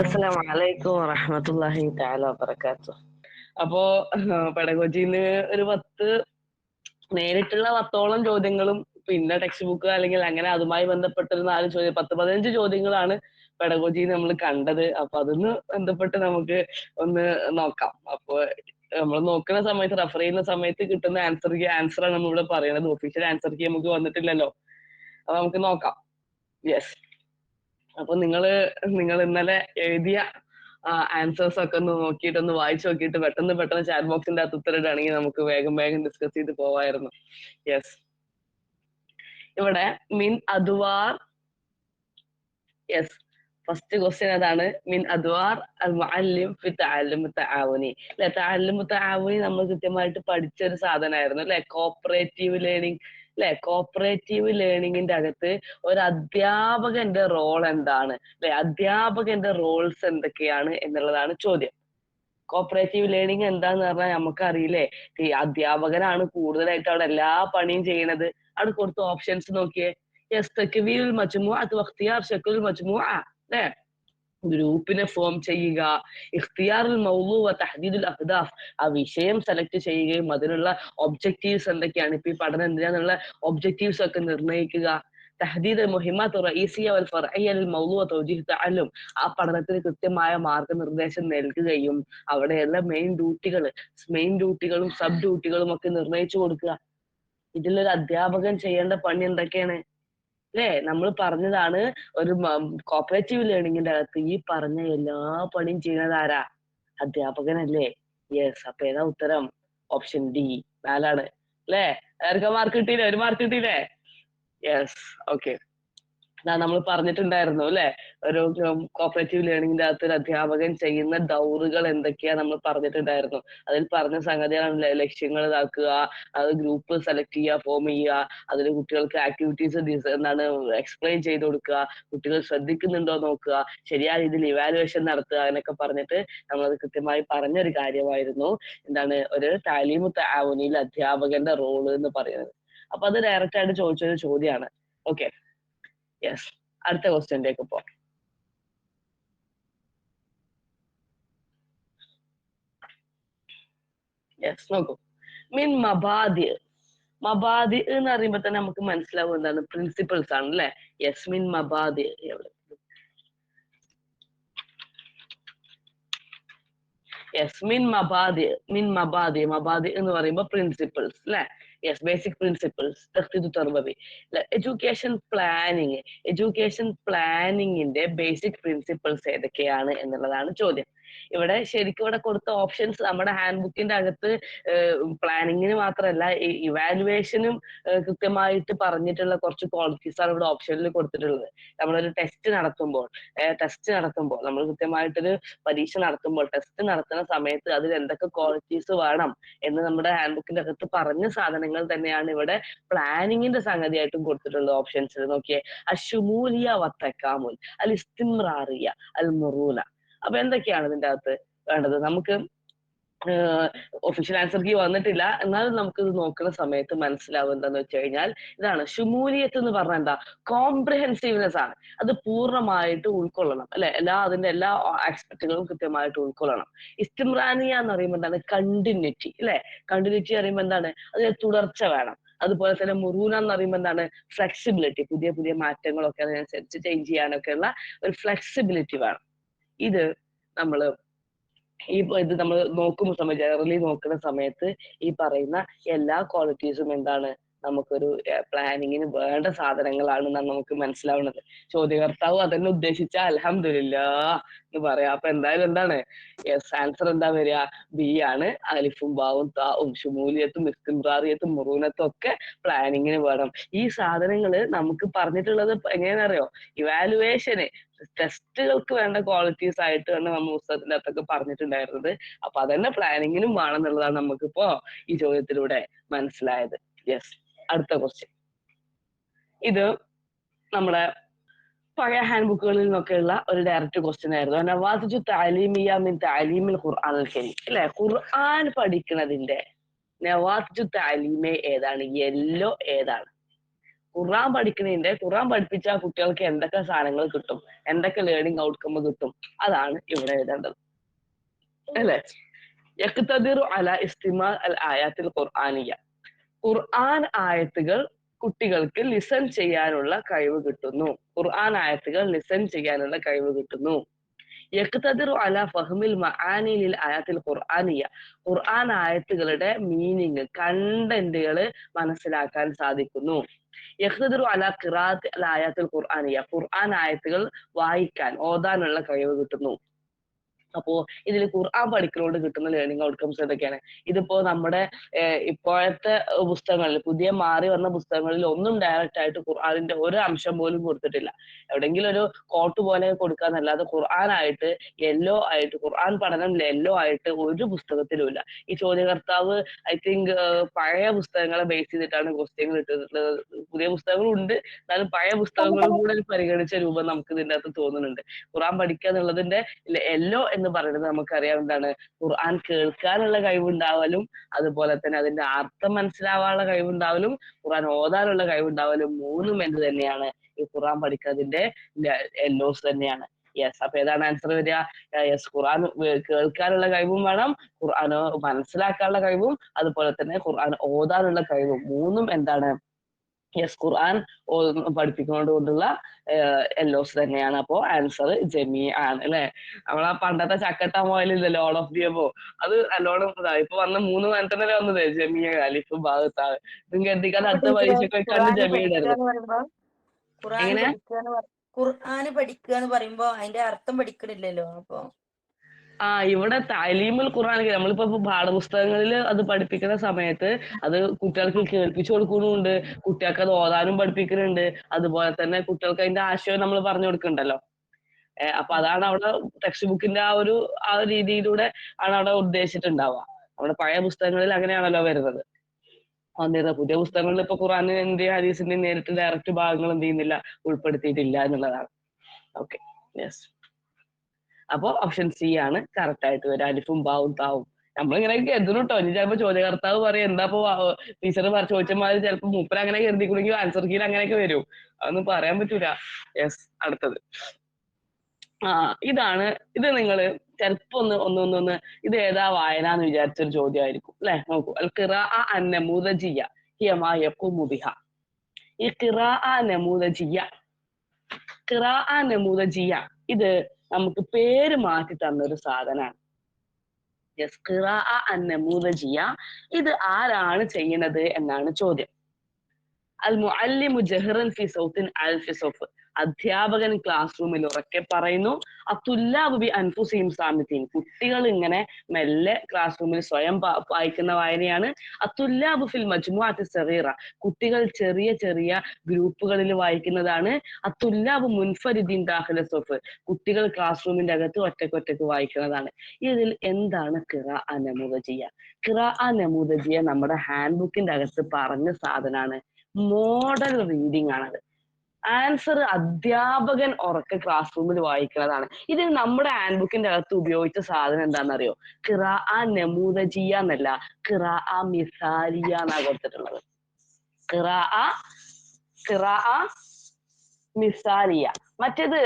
അസ്സലാമു അലൈക്കും വറഹ്മത്തുള്ളാഹി തആല വബറകാതുഹു. അപ്പോ പെഡഗോജിന്ന് ഒരു 10 നേരിട്ടുള്ള 10ഓളം ചോദ്യങ്ങളും പിന്നെ ടെക്സ്റ്റ് ബുക്ക് അല്ലെങ്കിൽ അങ്ങനെ അതുമായി ബന്ധപ്പെട്ട ഒരു 4 ചോദ്യം 10, 15 ചോദ്യങ്ങളാണ് പെഡഗോജിന്ന് നമ്മൾ കണ്ടത്. അപ്പൊ അതിന്ന് ബന്ധപ്പെട്ട് നമുക്ക് ഒന്ന് നോക്കാം. അപ്പൊ നമ്മൾ നോക്കുന്ന സമയത്ത് റെഫർ ചെയ്യുന്ന സമയത്ത് കിട്ടുന്ന ആൻസറാണ് നമ്മളിവിടെ പറയുന്നത്. ഒഫീഷ്യൽ ആൻസർ കീ നമുക്ക് വന്നിട്ടില്ലല്ലോ. അപ്പൊ നമുക്ക് നോക്കാം. യെസ്. അപ്പൊ നിങ്ങൾ ഇന്നലെ എഴുതിയ ആൻസേഴ്സ് ഒക്കെ ഒന്ന് നോക്കിയിട്ട് ഒന്ന് വായിച്ചു നോക്കിയിട്ട് പെട്ടെന്ന് ചാറ്റ് ബോക്സിന്റെ അകത്ത് ഉത്തരവിടുകയാണെങ്കിൽ നമുക്ക് വേഗം ഡിസ്കസ് ചെയ്ത് പോവായിരുന്നു. യെസ്. ഇവിടെ മിൻ അദ്വാർ, യെസ്, ഫസ്റ്റ് ക്വസ്റ്റ്യൻ അതാണ്. മിൻ അദ്വാർ അൽ മുഅല്ലിം ഫി തഅല്ലും തആവുനി. അല്ലെ, തഅല്ലും തആവുനി നമ്മൾ കൃത്യമായിട്ട് പഠിച്ച ഒരു സാധനമായിരുന്നു അല്ലെ. കോപ്പറേറ്റീവ് ലേണിംഗ് അല്ലെ. കോപ്പറേറ്റീവ് ലേണിംഗിന്റെ അകത്ത് ഒരു അധ്യാപകന്റെ റോൾ എന്താണ് അല്ലെ, അധ്യാപകന്റെ റോൾസ് എന്തൊക്കെയാണ് എന്നുള്ളതാണ് ചോദ്യം. കോപ്പറേറ്റീവ് ലേണിംഗ് എന്താന്ന് പറഞ്ഞാൽ നമുക്കറിയില്ലേ, ഈ അധ്യാപകനാണ് കൂടുതലായിട്ട് അവിടെ എല്ലാ പണിയും ചെയ്യണത്. അവിടെ കൊടുത്ത ഓപ്ഷൻസ് നോക്കിയേ. യെസ്, തക്വീനുൽ മജ്മുഅത്ത് വഖ്തിയാർ ശക്ലുൽ മജ്മുഅ അല്ലേ, ഗ്രൂപ്പിനെ ഫോം ചെയ്യുക, ഇഖ്തിയാറുൽ മൗളു വ തഹദീദുൽ അഹ്ദാഫ്, ആ വിഷയം സെലക്ട് ചെയ്യുകയും അതിനുള്ള ഒബ്ജക്റ്റീവ്സ് എന്തൊക്കെയാണ്, ഇപ്പൊ ഈ പഠനം എന്തിനാന്നുള്ള ഒബ്ജക്റ്റീവ്സ് ഒക്കെ നിർണ്ണയിക്കുക, തഹദീദ് മുഹിമ്മാത്ത് റഈസിയ വൽ ഫർഇയ്യ ലിൽ മൗളു വ തൗജീഹ് തഅല്ലും, ആ പഠനത്തിന് കൃത്യമായ മാർഗനിർദ്ദേശം നൽകുകയും അവിടെയുള്ള മെയിൻ ഡ്യൂട്ടികളും സബ് ഡ്യൂട്ടികളും ഒക്കെ നിർണ്ണയിച്ചു കൊടുക്കുക. ഇതിലൊരു അധ്യാപകൻ ചെയ്യേണ്ട പണി എന്തൊക്കെയാണ് അല്ലേ? നമ്മൾ പറഞ്ഞതാണ് ഒരു കോപ്പറേറ്റീവ് ലേണിംഗിന്റെ അകത്ത് ഈ പറഞ്ഞ എല്ലാ പണിയും ചെയ്യുന്നത് ആരാ? അധ്യാപകനല്ലേ? യെസ്. അപ്പൊ ഏതാ ഉത്തരം? ഓപ്ഷൻ ഡി 4 അല്ലേ? ആർക്കാ മാർക്ക് കിട്ടിയില്ലേ? ഒരു മാർക്ക് കിട്ടിയില്ലേ? യെസ്. ഓക്കെ. നമ്മൾ പറഞ്ഞിട്ടുണ്ടായിരുന്നു അല്ലെ, ഒരു കോപ്പറേറ്റീവ് ലേണിംഗിന്റെ അകത്ത് ഒരു അധ്യാപകൻ ചെയ്യുന്ന ദൗറുകൾ എന്തൊക്കെയാ നമ്മൾ പറഞ്ഞിട്ടുണ്ടായിരുന്നു. അതിൽ പറഞ്ഞ സംഗതികളാണ് ലക്ഷ്യങ്ങൾ ഇതാക്കുക, അത് ഗ്രൂപ്പ് സെലക്ട് ചെയ്യുക, ഫോം ചെയ്യുക, അതിൽ കുട്ടികൾക്ക് ആക്ടിവിറ്റീസ് എന്താണ് എക്സ്പ്ലെയിൻ ചെയ്ത് കൊടുക്കുക, കുട്ടികൾ ശ്രദ്ധിക്കുന്നുണ്ടോ നോക്കുക, ശരിയായ രീതിയിൽ ഇവാലുവേഷൻ നടത്തുക എന്നൊക്കെ പറഞ്ഞിട്ട് നമ്മളത് കൃത്യമായി പറഞ്ഞൊരു കാര്യമായിരുന്നു എന്താണ് ഒരു താലീമു തആവുനിൽ അധ്യാപകന്റെ റോള് എന്ന് പറയുന്നത്. അപ്പൊ അത് ഡയറക്റ്റ് ആയിട്ട് ചോദിച്ചൊരു ചോദ്യമാണ്. ഓക്കെ. യെസ്. അടുത്ത ക്വസ്റ്റ്യനിലേക്ക് പോവാം. യെസ്, നോക്കൂ. മിൻ മബാദി. മബാദി എന്ന് പറയുമ്പോ തന്നെ നമുക്ക് മനസ്സിലാവും എന്താണ്, പ്രിൻസിപ്പിൾസ് ആണ് അല്ലെ. യെസ്, മിൻ മബാദി. യെസ്, മബാദി എന്ന് പറയുമ്പോ പ്രിൻസിപ്പിൾസ് അല്ലെ. Yes, basic principles. തഖ്തീദു തർബവി. എഡ്യൂക്കേഷൻ പ്ലാനിങ്ങിന്റെ ബേസിക് പ്രിൻസിപ്പിൾസ് ഏതൊക്കെയാണ് എന്നുള്ളതാണ് ചോദ്യം. ശരിക്കും ഇവിടെ കൊടുത്ത ഓപ്ഷൻസ് നമ്മുടെ ഹാൻഡ് ബുക്കിന്റെ അകത്ത് പ്ലാനിങ്ങിന് മാത്രമല്ല ഇവാലുവേഷനും കൃത്യമായിട്ട് പറഞ്ഞിട്ടുള്ള കുറച്ച് ക്വാളിറ്റീസ് ആണ് ഇവിടെ ഓപ്ഷനിൽ കൊടുത്തിട്ടുള്ളത്. നമ്മളൊരു ടെസ്റ്റ് നടത്തുമ്പോൾ നമ്മൾ കൃത്യമായിട്ടൊരു പരീക്ഷ നടത്തുമ്പോൾ ടെസ്റ്റ് നടത്തുന്ന സമയത്ത് അതിൽ എന്തൊക്കെ ക്വാളിറ്റീസ് വേണം എന്ന് നമ്മുടെ ഹാൻഡ് ബുക്കിന്റെ അകത്ത് പറഞ്ഞ സാധനങ്ങൾ തന്നെയാണ് ഇവിടെ പ്ലാനിങ്ങിന്റെ സംഗതിയായിട്ടും കൊടുത്തിട്ടുള്ളത് ഓപ്ഷൻസിൽ. നോക്കിയേ, അശുമൂലിയ വത്തക്കാമുൽ, അൽ ഇസ്തിംറാറിയ, അൽ മുറൂന. അപ്പൊ എന്തൊക്കെയാണ് ഇതിന്റെ അകത്ത് വേണ്ടത്? നമുക്ക് ഒഫീഷ്യൽ ആൻസർ കീ വന്നിട്ടില്ല, എന്നാലും നമുക്ക് ഇത് നോക്കുന്ന സമയത്ത് മനസ്സിലാവും എന്താന്ന് വെച്ച് കഴിഞ്ഞാൽ ഇതാണ്. ഷുമൂലിയത്ത് എന്ന് പറഞ്ഞാൽ എന്താ? കോംപ്രിഹെൻസീവ്നെസ് ആണ്. അത് പൂർണ്ണമായിട്ട് ഉൾക്കൊള്ളണം അല്ലെ, അതിന്റെ എല്ലാ ആസ്പെക്ടുകളും കൃത്യമായിട്ട് ഉൾക്കൊള്ളണം. ഇസ്തിംറാനിയ എന്ന് പറയുമ്പോൾ എന്താണ്? കണ്ടിന്യൂറ്റി അല്ലെ. കണ്ടിന്യൂറ്റി പറയുമ്പോൾ എന്താണ്? അതിന് തുടർച്ച വേണം. അതുപോലെ തന്നെ മുറൂന എന്ന് പറയുമ്പോൾ എന്താണ്? ഫ്ലെക്സിബിലിറ്റി, പുതിയ മാറ്റങ്ങളൊക്കെ അതിനനുസരിച്ച് ചേഞ്ച് ചെയ്യാനൊക്കെ ഉള്ള ഒരു ഫ്ലെക്സിബിലിറ്റി വേണം. ഇത് നമ്മൾ നോക്കുമ്പോൾ ജനറലി നോക്കുന്ന സമയത്ത് ഈ പറയുന്ന എല്ലാ ക്വാളിറ്റീസും എന്താണ്, നമുക്കൊരു പ്ലാനിങ്ങിന് വേണ്ട സാധനങ്ങളാണെന്നാണ് നമുക്ക് മനസ്സിലാവുന്നത്. ചോദ്യകർത്താവ് അതന്നെ ഉദ്ദേശിച്ച അൽഹംദുലില്ലാഹ് എന്ന് പറയാം. അപ്പൊ എന്തായാലും എന്താണ് യെസ്, ആൻസർ എന്താ വരിക? ബി ആണ്. അലിഫും ബാവും താവും ഷുമൂലിയത്തും ഇസ്തിംറാറിയത്തും മുറൂനത്തും ഒക്കെ പ്ലാനിങ്ങിന് വേണം. ഈ സാധനങ്ങള് നമുക്ക് പറഞ്ഞിട്ടുള്ളത് എങ്ങനെയാണെന്നറിയോ? ഇവാലുവേഷന്, ടെസ്റ്റുകൾക്ക് വേണ്ട ക്വാളിറ്റീസ് ആയിട്ടാണ് നമ്മൾ പുസ്തകത്തിന്റെ അകത്തൊക്കെ പറഞ്ഞിട്ടുണ്ടായിരുന്നത്. അപ്പൊ അതന്നെ പ്ലാനിങ്ങിനും വേണമെന്നുള്ളതാണ് നമുക്കിപ്പോ ഈ ചോദ്യത്തിലൂടെ മനസ്സിലായത്. യെസ്. അടുത്ത ക്വസ്റ്റ്യൻ. ഇത് നമ്മുടെ പഴയ ഹാൻഡ് ബുക്കുകളിൽ നിന്നൊക്കെയുള്ള ഒരു ഡയറക്റ്റ് ക്വസ്റ്റ്യൻ ആയിരുന്നു. നവാസിജു തഅലീമിയ മിൻ തഅലീമിൽ ഖുർആനിൽ കരീം അല്ലെ, ഖുർആൻ പഠിക്കുന്നതിന്റെ നവാസിജു തഅലീമെ ഏതാണ്? യെല്ലോ ഏതാണ്? ഖുർആൻ പഠിക്കുന്നതിന്റെ ഖുർആൻ പഠിപ്പിച്ച കുട്ടികൾക്ക് എന്തൊക്കെ സാധനങ്ങൾ കിട്ടും, എന്തൊക്കെ ലേണിംഗ് ഔട്ട്കം കിട്ടും, അതാണ് ഇവിടെ എഴുതേണ്ടത് അല്ലെ. യഖ്തദിറു അല ഇസ്തിമാ അൽ ആയാത്തിൽ ഖുർആനിയ, ഖുർആൻ ആയത്തുകൾ കുട്ടികൾക്ക് ലിസൺ ചെയ്യാനുള്ള കഴിവ് കിട്ടുന്നു. ഖുർആൻ ആയത്തുകൾ ലിസൺ ചെയ്യാനുള്ള കഴിവ് കിട്ടുന്നു. യഖ്തദിറു അല ഫഹ്മിൽ മആനി ലിൽ ആയാത്തിൽ ഖുർആനിയ, ഖുർആൻ ആയത്തുകളുടെ മീനിങ്, കണ്ടന്റുകൾ മനസ്സിലാക്കാൻ സാധിക്കുന്നു. യഖ്തദിറു അല ഖിറാഅത്ത് അൽ ആയാത്തിൽ ഖുർആനിയ, ഖുർആൻ ആയത്തുകൾ വായിക്കാൻ ഓതാനുള്ള കഴിവ് കിട്ടുന്നു. അപ്പോ ഇതിൽ ഖുർആൻ പഠിക്കുന്നതുകൊണ്ട് കിട്ടുന്ന ലേണിംഗ് ഔട്ട്കംസ് ഏതൊക്കെയാണ്? ഇതിപ്പോ നമ്മുടെ ഇപ്പോഴത്തെ പുസ്തകങ്ങളിൽ, പുതിയ മാറി വന്ന പുസ്തകങ്ങളിൽ ഒന്നും ഡയറക്റ്റ് ആയിട്ട് ഖുർആനിന്റെ ഒരു അംശം പോലും കൊടുത്തിട്ടില്ല. എവിടെയെങ്കിലും ഒരു കോട്ട് പോലെ കൊടുക്കാന്നല്ലാതെ ഖുർആനായിട്ട് യെല്ലോ ആയിട്ട്, ഖുർആൻ പഠനം യെല്ലോ ആയിട്ട് ഒരു പുസ്തകത്തിലും ഇല്ല. ഈ ചോദ്യകർത്താവ് ഐ തിങ്ക് പഴയ പുസ്തകങ്ങളെ ബേസ് ചെയ്തിട്ടാണ് ക്വസ്റ്റ്യങ്ങൾ ഇട്ടിട്ടുള്ളത്. പുതിയ പുസ്തകങ്ങളും ഉണ്ട്, എന്നാലും പഴയ പുസ്തകങ്ങളും കൂടെ പരിഗണിച്ച രൂപം നമുക്ക് ഇതിന്റെ അകത്ത് തോന്നുന്നുണ്ട്. ഖുർആൻ പഠിക്കുക എന്നുള്ളതിന്റെ യെല്ലോ എന്ന് പറയുന്നത് നമുക്കറിയാം എന്താണ്, ഖുർആൻ കേൾക്കാനുള്ള കഴിവുണ്ടാവലും അതുപോലെ തന്നെ അതിന്റെ അർത്ഥം മനസ്സിലാവാനുള്ള കഴിവുണ്ടാവലും ഖുർആൻ ഓതാനുള്ള കഴിവുണ്ടാവലും മൂന്നും എന്ത് തന്നെയാണ്, ഈ ഖുർആൻ പഠിക്കുന്നതിന്റെ എല്ലോസ് തന്നെയാണ്. യെസ്, അപ്പൊ ഏതാണ് ആൻസർ വരിക? യെസ്, ഖുർആൻ കേൾക്കാനുള്ള കഴിവും വേണം, ഖുർആൻ മനസ്സിലാക്കാനുള്ള കഴിവും അതുപോലെ തന്നെ ഖുർആൻ ഓതാനുള്ള കഴിവും, മൂന്നും എന്താണ്, യെസ്, ഖുർആൻ പഠിപ്പിക്കുന്നത് കൊണ്ടുള്ള എല്ലോസ് തന്നെയാണ്. അപ്പോ ആൻസർ ജമീ ആണ് അല്ലെ. നമ്മളാ പണ്ടത്തെ ചക്കട്ട മോയിലില്ലല്ലോ, ഓൾ ഓഫ് ദി അബോ, അത് നല്ലോണം ഇപ്പൊ വന്ന 3 തന്നെ വന്നത് ജമിയ, അലിഫ്, ഭാഗത്താവ്. ഇതും കരുതിക്കാണ്ട് അടുത്ത പരീക്ഷയ്ക്ക് വെക്കാണ്ട് ജമീ ഇടരുത്. എങ്ങനെ ഖുർആന് പഠിക്കുക എന്ന് പറയുമ്പോ അതിന്റെ അർത്ഥം പഠിക്കണില്ലല്ലോ. അപ്പൊ ഇവിടെ തലീമുൽ ഖുർആൻ നമ്മളിപ്പോ പാഠപുസ്തകങ്ങളിൽ അത് പഠിപ്പിക്കുന്ന സമയത്ത് അത് കുട്ടികൾക്ക് കേൾപ്പിച്ചു കൊടുക്കുന്നുണ്ട്, കുട്ടികൾക്ക് അത് ഓതാനും പഠിപ്പിക്കുന്നുണ്ട്, അതുപോലെ തന്നെ കുട്ടികൾക്ക് അതിന്റെ ആശയം നമ്മൾ പറഞ്ഞു കൊടുക്കുന്നുണ്ടല്ലോ. അപ്പൊ അതാണ് അവിടെ ടെക്സ്റ്റ് ബുക്കിന്റെ ആ ഒരു രീതിയിലൂടെ ആണ് അവിടെ ഉദ്ദേശിച്ചിട്ടുണ്ടാവുക. നമ്മുടെ പഴയ പുസ്തകങ്ങളിൽ അങ്ങനെയാണല്ലോ വരുന്നത്. വന്നിരുന്നത് പുതിയ പുസ്തകങ്ങളിൽ ഇപ്പൊ ഖുർആനിന്റെയും ഹദീസിന്റെയും നേരിട്ട് ഡയറക്റ്റ് ഭാഗങ്ങൾ എന്ത് ചെയ്യുന്നില്ല, ഉൾപ്പെടുത്തിയിട്ടില്ല എന്നുള്ളതാണ്. Okay, yes. അപ്പൊ ഓപ്ഷൻ സി ആണ് കറക്റ്റ് ആയിട്ട് വരിക, അലിഫും ബാവും താവും. നമ്മളിങ്ങനെ കരുതുന്നു കേട്ടോ, ഇനി ചിലപ്പോ ചോദ്യകർത്താവ് പറയും എന്താ ടീച്ചർ ചോദിച്ച മാതിരി ചിലപ്പോ മൂപ്പര് അങ്ങനെ കരുതിക്കുന്നെങ്കിൽ ആൻസർ കീയിൽ അങ്ങനെയൊക്കെ വരും, അതൊന്നും പറയാൻ പറ്റൂല. യെസ്, അടുത്തത് ഇതാണ്. ഇത് നിങ്ങൾ ചിലപ്പോ ഒന്ന് ഇത് ഏതാ വായന എന്ന് വിചാരിച്ചൊരു ചോദ്യമായിരിക്കും അല്ലെ. നോക്കൂ, അൽ ഖിറാഅ അൻ-നമൂദജിയ്യ ഹിയ മാ യഖൂമു ബിഹാ. ഈ ഖിറാഅ നമൂദജിയ്യ, ഖിറാഅ നമൂദജിയ്യ ഇത് നമുക്ക് പേര് മാറ്റി തന്നൊരു സാധനമാണ്. യെസ്, ഖിറാഅ അൻ-നമൂദജിയ്യ ഇത് ആരാണ് ചെയ്യുന്നത് എന്നാണ് ചോദ്യം. അൽ മുഅല്ലിമു ജഹ്റൻ ഫി സൗത്തിൻ അൽഫി സൗഫ്, അധ്യാപകൻ ക്ലാസ് റൂമിൽ ഉറക്കെ പറയുന്നു. അത്തുല്ലാബു ബി അൻഫുസിഹിം സാമിതീൻ, കുട്ടികൾ ഇങ്ങനെ മെല്ലെ ക്ലാസ് റൂമിൽ സ്വയം വായിക്കുന്ന വായനയാണ്. അത്തുല്ലാബു ഫിൽ മജ്മുഅത്തി സഗീറ, കുട്ടികൾ ചെറിയ ചെറിയ ഗ്രൂപ്പുകളിൽ വായിക്കുന്നതാണ്. അത്തുല്ലാബു മുൻഫരിദീൻ ദാഖില സൗഫ്, കുട്ടികൾ ക്ലാസ് റൂമിന്റെ അകത്ത് ഒറ്റക്കൊറ്റക്ക് വായിക്കുന്നതാണ്. ഇതിൽ എന്താണ് ഖിറാഅ നമൂദജിയ്യ? ഖിറാഅ നമൂദജിയ്യ നമ്മുടെ ഹാൻഡ് ബുക്കിന്റെ അകത്ത് പറഞ്ഞ സാധനമാണ്, മോഡൽ റീഡിംഗ് ആണത്. ആൻസർ അധ്യാപകൻ ഉറക്കെ ക്ലാസ് റൂമിൽ വായിക്കുന്നതാണ്. ഇതിൽ നമ്മുടെ ഹാൻഡ് ബുക്കിന്റെ അകത്ത് ഉപയോഗിച്ച സാധനം എന്താണെന്നറിയോ? ഖിറാഅ നമൂദജിയ്യ എന്നല്ല, ഖിറാഅ മിസാലിയ എന്നാ കൊടുത്തിട്ടുള്ളത്. ഖിറാഅ മിസാലിയ. മറ്റേത്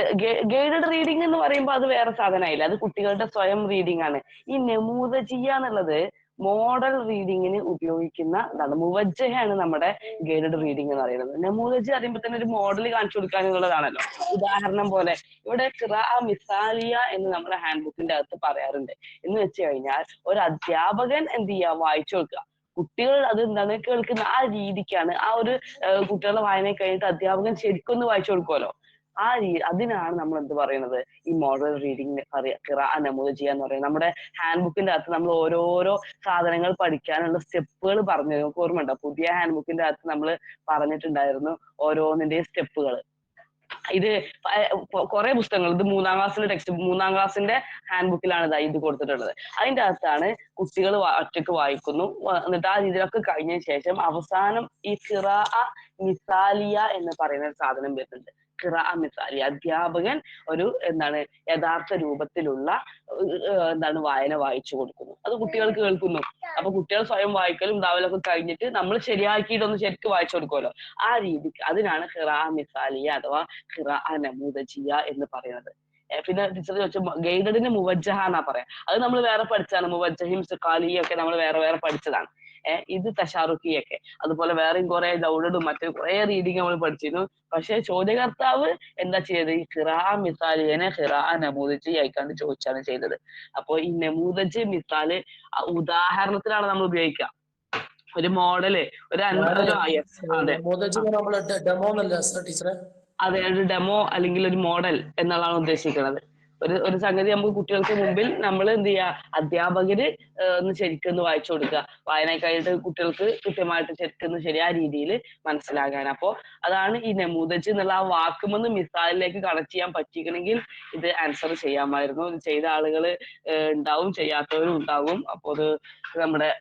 ഗൈഡഡ് റീഡിംഗ് എന്ന് പറയുമ്പോൾ അത് വേറെ സാധനമായില്ല, അത് കുട്ടികളുടെ സ്വയം റീഡിംഗ് ആണ്. ഈ നമൂദജിയ്യ എന്നുള്ളത് മോഡൽ റീഡിങ്ങിന് ഉപയോഗിക്കുന്ന എന്താണ്, മുവജ്ജഹയാണ് നമ്മുടെ ഗൈഡഡ് റീഡിംഗ് എന്ന് പറയുന്നത്. നമൂദജ് അറിയുമ്പോൾ തന്നെ ഒരു മോഡൽ കാണിച്ചു കൊടുക്കുക എന്നുള്ളതാണല്ലോ. ഉദാഹരണം പോലെ ഇവിടെ ഖിറാഅ മിസാലിയ എന്ന് നമ്മുടെ ഹാൻഡ് ബുക്കിന്റെ അകത്ത് പറയാറുണ്ട്. എന്ന് വെച്ച് കഴിഞ്ഞാൽ ഒരു അധ്യാപകൻ എന്ത് ചെയ്യുക, വായിച്ചു കൊടുക്കുക, കുട്ടികൾ അത് എന്താണ് കേൾക്കുന്ന ആ രീതിക്കാണ്. ആ ഒരു കുട്ടികളുടെ വായന കഴിഞ്ഞിട്ട് അധ്യാപകൻ ശരിക്കൊന്ന് വായിച്ചു കൊടുക്കുമല്ലോ, അതിനാണ് നമ്മൾ എന്ത് പറയുന്നത്, ഈ മോഡൽ റീഡിംഗ് ഖിറാഅ നമൂദജിയ്യ എന്ന് പറയുന്നത്. നമ്മുടെ ഹാൻഡ് ബുക്കിന്റെ അകത്ത് നമ്മൾ ഓരോരോ സാധനങ്ങൾ പഠിക്കാനുള്ള സ്റ്റെപ്പുകൾ പറഞ്ഞു തരും. നമുക്ക് ഓർമ്മയുണ്ടോ? പുതിയ ഹാൻഡ് ബുക്കിന്റെ അകത്ത് നമ്മൾ പറഞ്ഞിട്ടുണ്ടായിരുന്നു ഓരോന്നിന്റെയും സ്റ്റെപ്പുകൾ. ഇത് കുറെ പുസ്തകങ്ങൾ, ഇത് 3ാം ക്ലാസ്സിന്റെ ടെക്സ്റ്റ്, 3ാം ക്ലാസ്സിന്റെ ഹാൻഡ് ബുക്കിലാണ് ഇത് കൊടുത്തിട്ടുള്ളത്. അതിന്റെ അകത്താണ് കുട്ടികൾ ഒറ്റക്ക് വായിക്കുന്നു, എന്നിട്ട് ആ രീതിയിലൊക്കെ കഴിഞ്ഞതിന് ശേഷം അവസാനം ഈ ഖിറാഅ മിസാലിയ എന്ന് പറയുന്ന ഒരു സാധനം വരുന്നുണ്ട്. ഖിറാഅ മിസാലി, അധ്യാപകൻ ഒരു എന്താണ് യഥാർത്ഥ രൂപത്തിലുള്ള എന്താണ് വായന വായിച്ചു കൊടുക്കുന്നു, അത് കുട്ടികൾക്ക് കേൾക്കുന്നു. അപ്പൊ കുട്ടികൾ സ്വയം വായിക്കലും ഉണ്ടാവലൊക്കെ കഴിഞ്ഞിട്ട് നമ്മൾ ശരിയാക്കിയിട്ടൊന്ന് ശരിക്കും വായിച്ചു കൊടുക്കുമല്ലോ, ആ രീതിക്ക് അതിനാണ് ഖിറാഅ മിസാലിയ അഥവാ ഖിറാഅ നമൂദജിയ എന്ന് പറയുന്നത്. പിന്നെ ടീച്ചർ ചോദിച്ചു ഗൈഡഡിന് മുവജ്ജഹ എന്നാ പറയാ, അത് നമ്മൾ വേറെ പഠിച്ചതാണ്. മുവജ്ജഹിം സുഖാലിയും ഒക്കെ നമ്മൾ വേറെ വേറെ പഠിച്ചതാണ്. ഇത് തഷാറുഖിയൊക്കെ അതുപോലെ വേറെയും കുറെ ഡൗൺലോഡും മറ്റു കുറെ റീഡിങ് നമ്മൾ പഠിച്ചിരുന്നു. പക്ഷെ ചോദ്യകർത്താവ് എന്താ ചെയ്തത്, ഈ ഖിറാഅ മിസാലിനെ ഖിറാഅ നമൂദജി ആയിക്കാണ്ട് ചോദിച്ചാണ് ചെയ്തത്. അപ്പൊ ഈ നമൂദജ് മിസാല് ഉദാഹരണത്തിലാണ് നമ്മൾ ഉപയോഗിക്കുക. ഒരു മോഡല് ഒരു അതെ അതെ ഒരു ഡെമോ അല്ലെങ്കിൽ ഒരു മോഡൽ എന്നുള്ളതാണ് ഉദ്ദേശിക്കുന്നത്. ഒരു സംഗതി നമുക്ക് കുട്ടികൾക്ക് മുമ്പിൽ നമ്മൾ എന്ത് ചെയ്യുക, അധ്യാപകര് ഒന്ന് ശരിക്കൊന്ന് വായിച്ചു കൊടുക്കുക, വായനക്കായിട്ട് കുട്ടികൾക്ക് കൃത്യമായിട്ട് ശരിക്കൊന്ന് ശരിയായ രീതിയിൽ മനസ്സിലാകാൻ. അപ്പോ അതാണ് ഈ നമൂദജ് എന്നുള്ള ആ വാക്കുമെന്ന് മിസാലിലേക്ക് കണക്ട് ചെയ്യാൻ പറ്റിക്കണമെങ്കിൽ ഇത് ആൻസർ ചെയ്യാമായിരുന്നു. ഇത് ചെയ്ത ആളുകൾ ഉണ്ടാവും, ചെയ്യാത്തവരും ഉണ്ടാവും. അപ്പൊ അത് നമ്മുടെ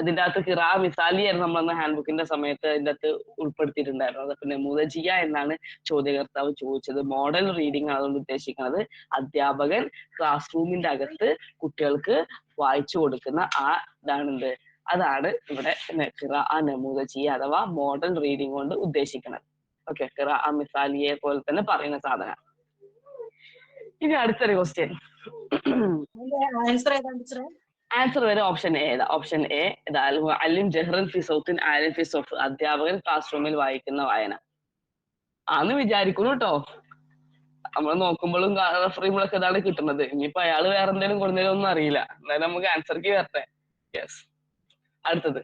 ഇതിന്റെ അകത്ത് ഖിറാഅ മിസാലി ആയിരുന്നു നമ്മളന്ന് ഹാൻഡ് ബുക്കിന്റെ സമയത്ത് ഇതിന്റെ അകത്ത് ഉൾപ്പെടുത്തിയിട്ടുണ്ടായിരുന്നത്. പിന്നെ നമൂദജിയ എന്നാണ് ചോദ്യകർത്താവ് ചോദിച്ചത്. മോഡൽ റീഡിംഗ് ആണ് അതുകൊണ്ട് ഉദ്ദേശിക്കുന്നത് അധ്യാപകൻ ക്ലാസ് റൂമിന്റെ അകത്ത് കുട്ടികൾക്ക് വായിച്ചു കൊടുക്കുന്ന ആ ഇതാണെന്ത്, അതാണ് ഇവിടെ ഖിറാഅ നമൂദജിയ അഥവാ മോഡൽ റീഡിംഗ് കൊണ്ട് ഉദ്ദേശിക്കുന്നത്. ഓക്കെ, ഖിറാഅ മിസാലിയെ പോലെ തന്നെ പറയുന്ന സാധനം. ഇനി അടുത്തൊരു ക്വസ്റ്റ്യൻ. ആൻസർ ഏതാണ് ടീച്ചറെ? ആൻസർ വരെ ഓപ്ഷൻ എ ഏതാ? ഓപ്ഷൻ എ അലിം ജഹ്റൻ ഫി സൗത്തിൻ ആലിം ഫി സൗഫ്, അധ്യാപകൻ ക്ലാസ് റൂമിൽ വായിക്കുന്ന വായന ആന്ന് വിചാരിക്കുന്നു കേട്ടോ. നമ്മൾ നോക്കുമ്പോഴും റെഫറിയുമ്പോഴൊക്കെ ഇതാണ് കിട്ടുന്നത്. ഇനിയിപ്പോ അയാൾ വേറെ എന്തെങ്കിലും കൊടുന്നേലും ഒന്നും അറിയില്ല. എന്തായാലും നമുക്ക് ആൻസർക്ക് വരട്ടെ. യെസ്, അടുത്തത്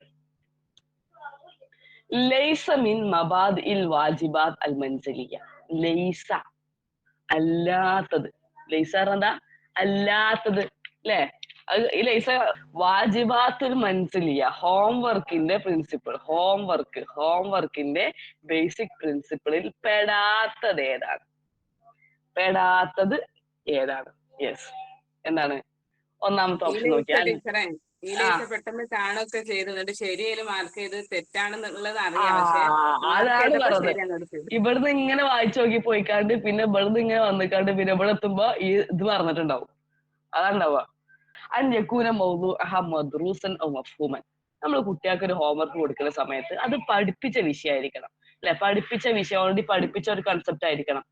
ലൈസ മിൻ മബാദ് ഇൽ വാജിബാത്ത് അൽ മൻസലിയ. ലൈസ അല്ലാത്തത്, ലൈസ എന്താ അല്ലാത്തത് അല്ലേ? ഈ ലൈസ വാജിബാത്തുൽ മൻസിലിയ ഹോംവർക്കിന്റെ പ്രിൻസിപ്പിൾ, ഹോംവർക്കിന്റെ ബേസിക് പ്രിൻസിപ്പിളിൽ പെടാത്തത് ഏതാണ്? പെടാത്തത് ഏതാണ്? യെസ്, എന്താണ് ഒന്നാമത്തെ ഓപ്ഷൻ നോക്കിയാൽ പെട്ടെന്ന് കാണുകയൊക്കെ ചെയ്തു, എന്നിട്ട് ശരിയായി മാർക്ക് ചെയ്ത് തെറ്റാണെന്നുള്ളത് അറിയാം. അതാണ് പറഞ്ഞത്. ഇവിടുന്ന് ഇങ്ങനെ വായിച്ചു നോക്കി പോയിക്കാണ്ട് പിന്നെ ഇവിടുന്ന് ഇങ്ങനെ വന്നിക്കാണ്ട് പിന്നെ ഇവിടെ എത്തുമ്പോ ഈ ഇത് പറഞ്ഞിട്ടുണ്ടാവും. അതാണ്ടാവുക. അൻയക്കൂന മൗദൂഅഹ മദ്റൂസൻ ഔ മഫ്ഹൂമൻ. നമ്മൾ കുട്ടികൾക്ക് ഒരു ഹോംവർക്ക് കൊടുക്കുന്ന സമയത്ത് അത് പഠിപ്പിച്ച വിഷയമായിരിക്കണം അല്ലെ, പഠിപ്പിച്ച വിഷയം ഓൾറെഡി പഠിപ്പിച്ച ഒരു കൺസെപ്റ്റ് ആയിരിക്കണം.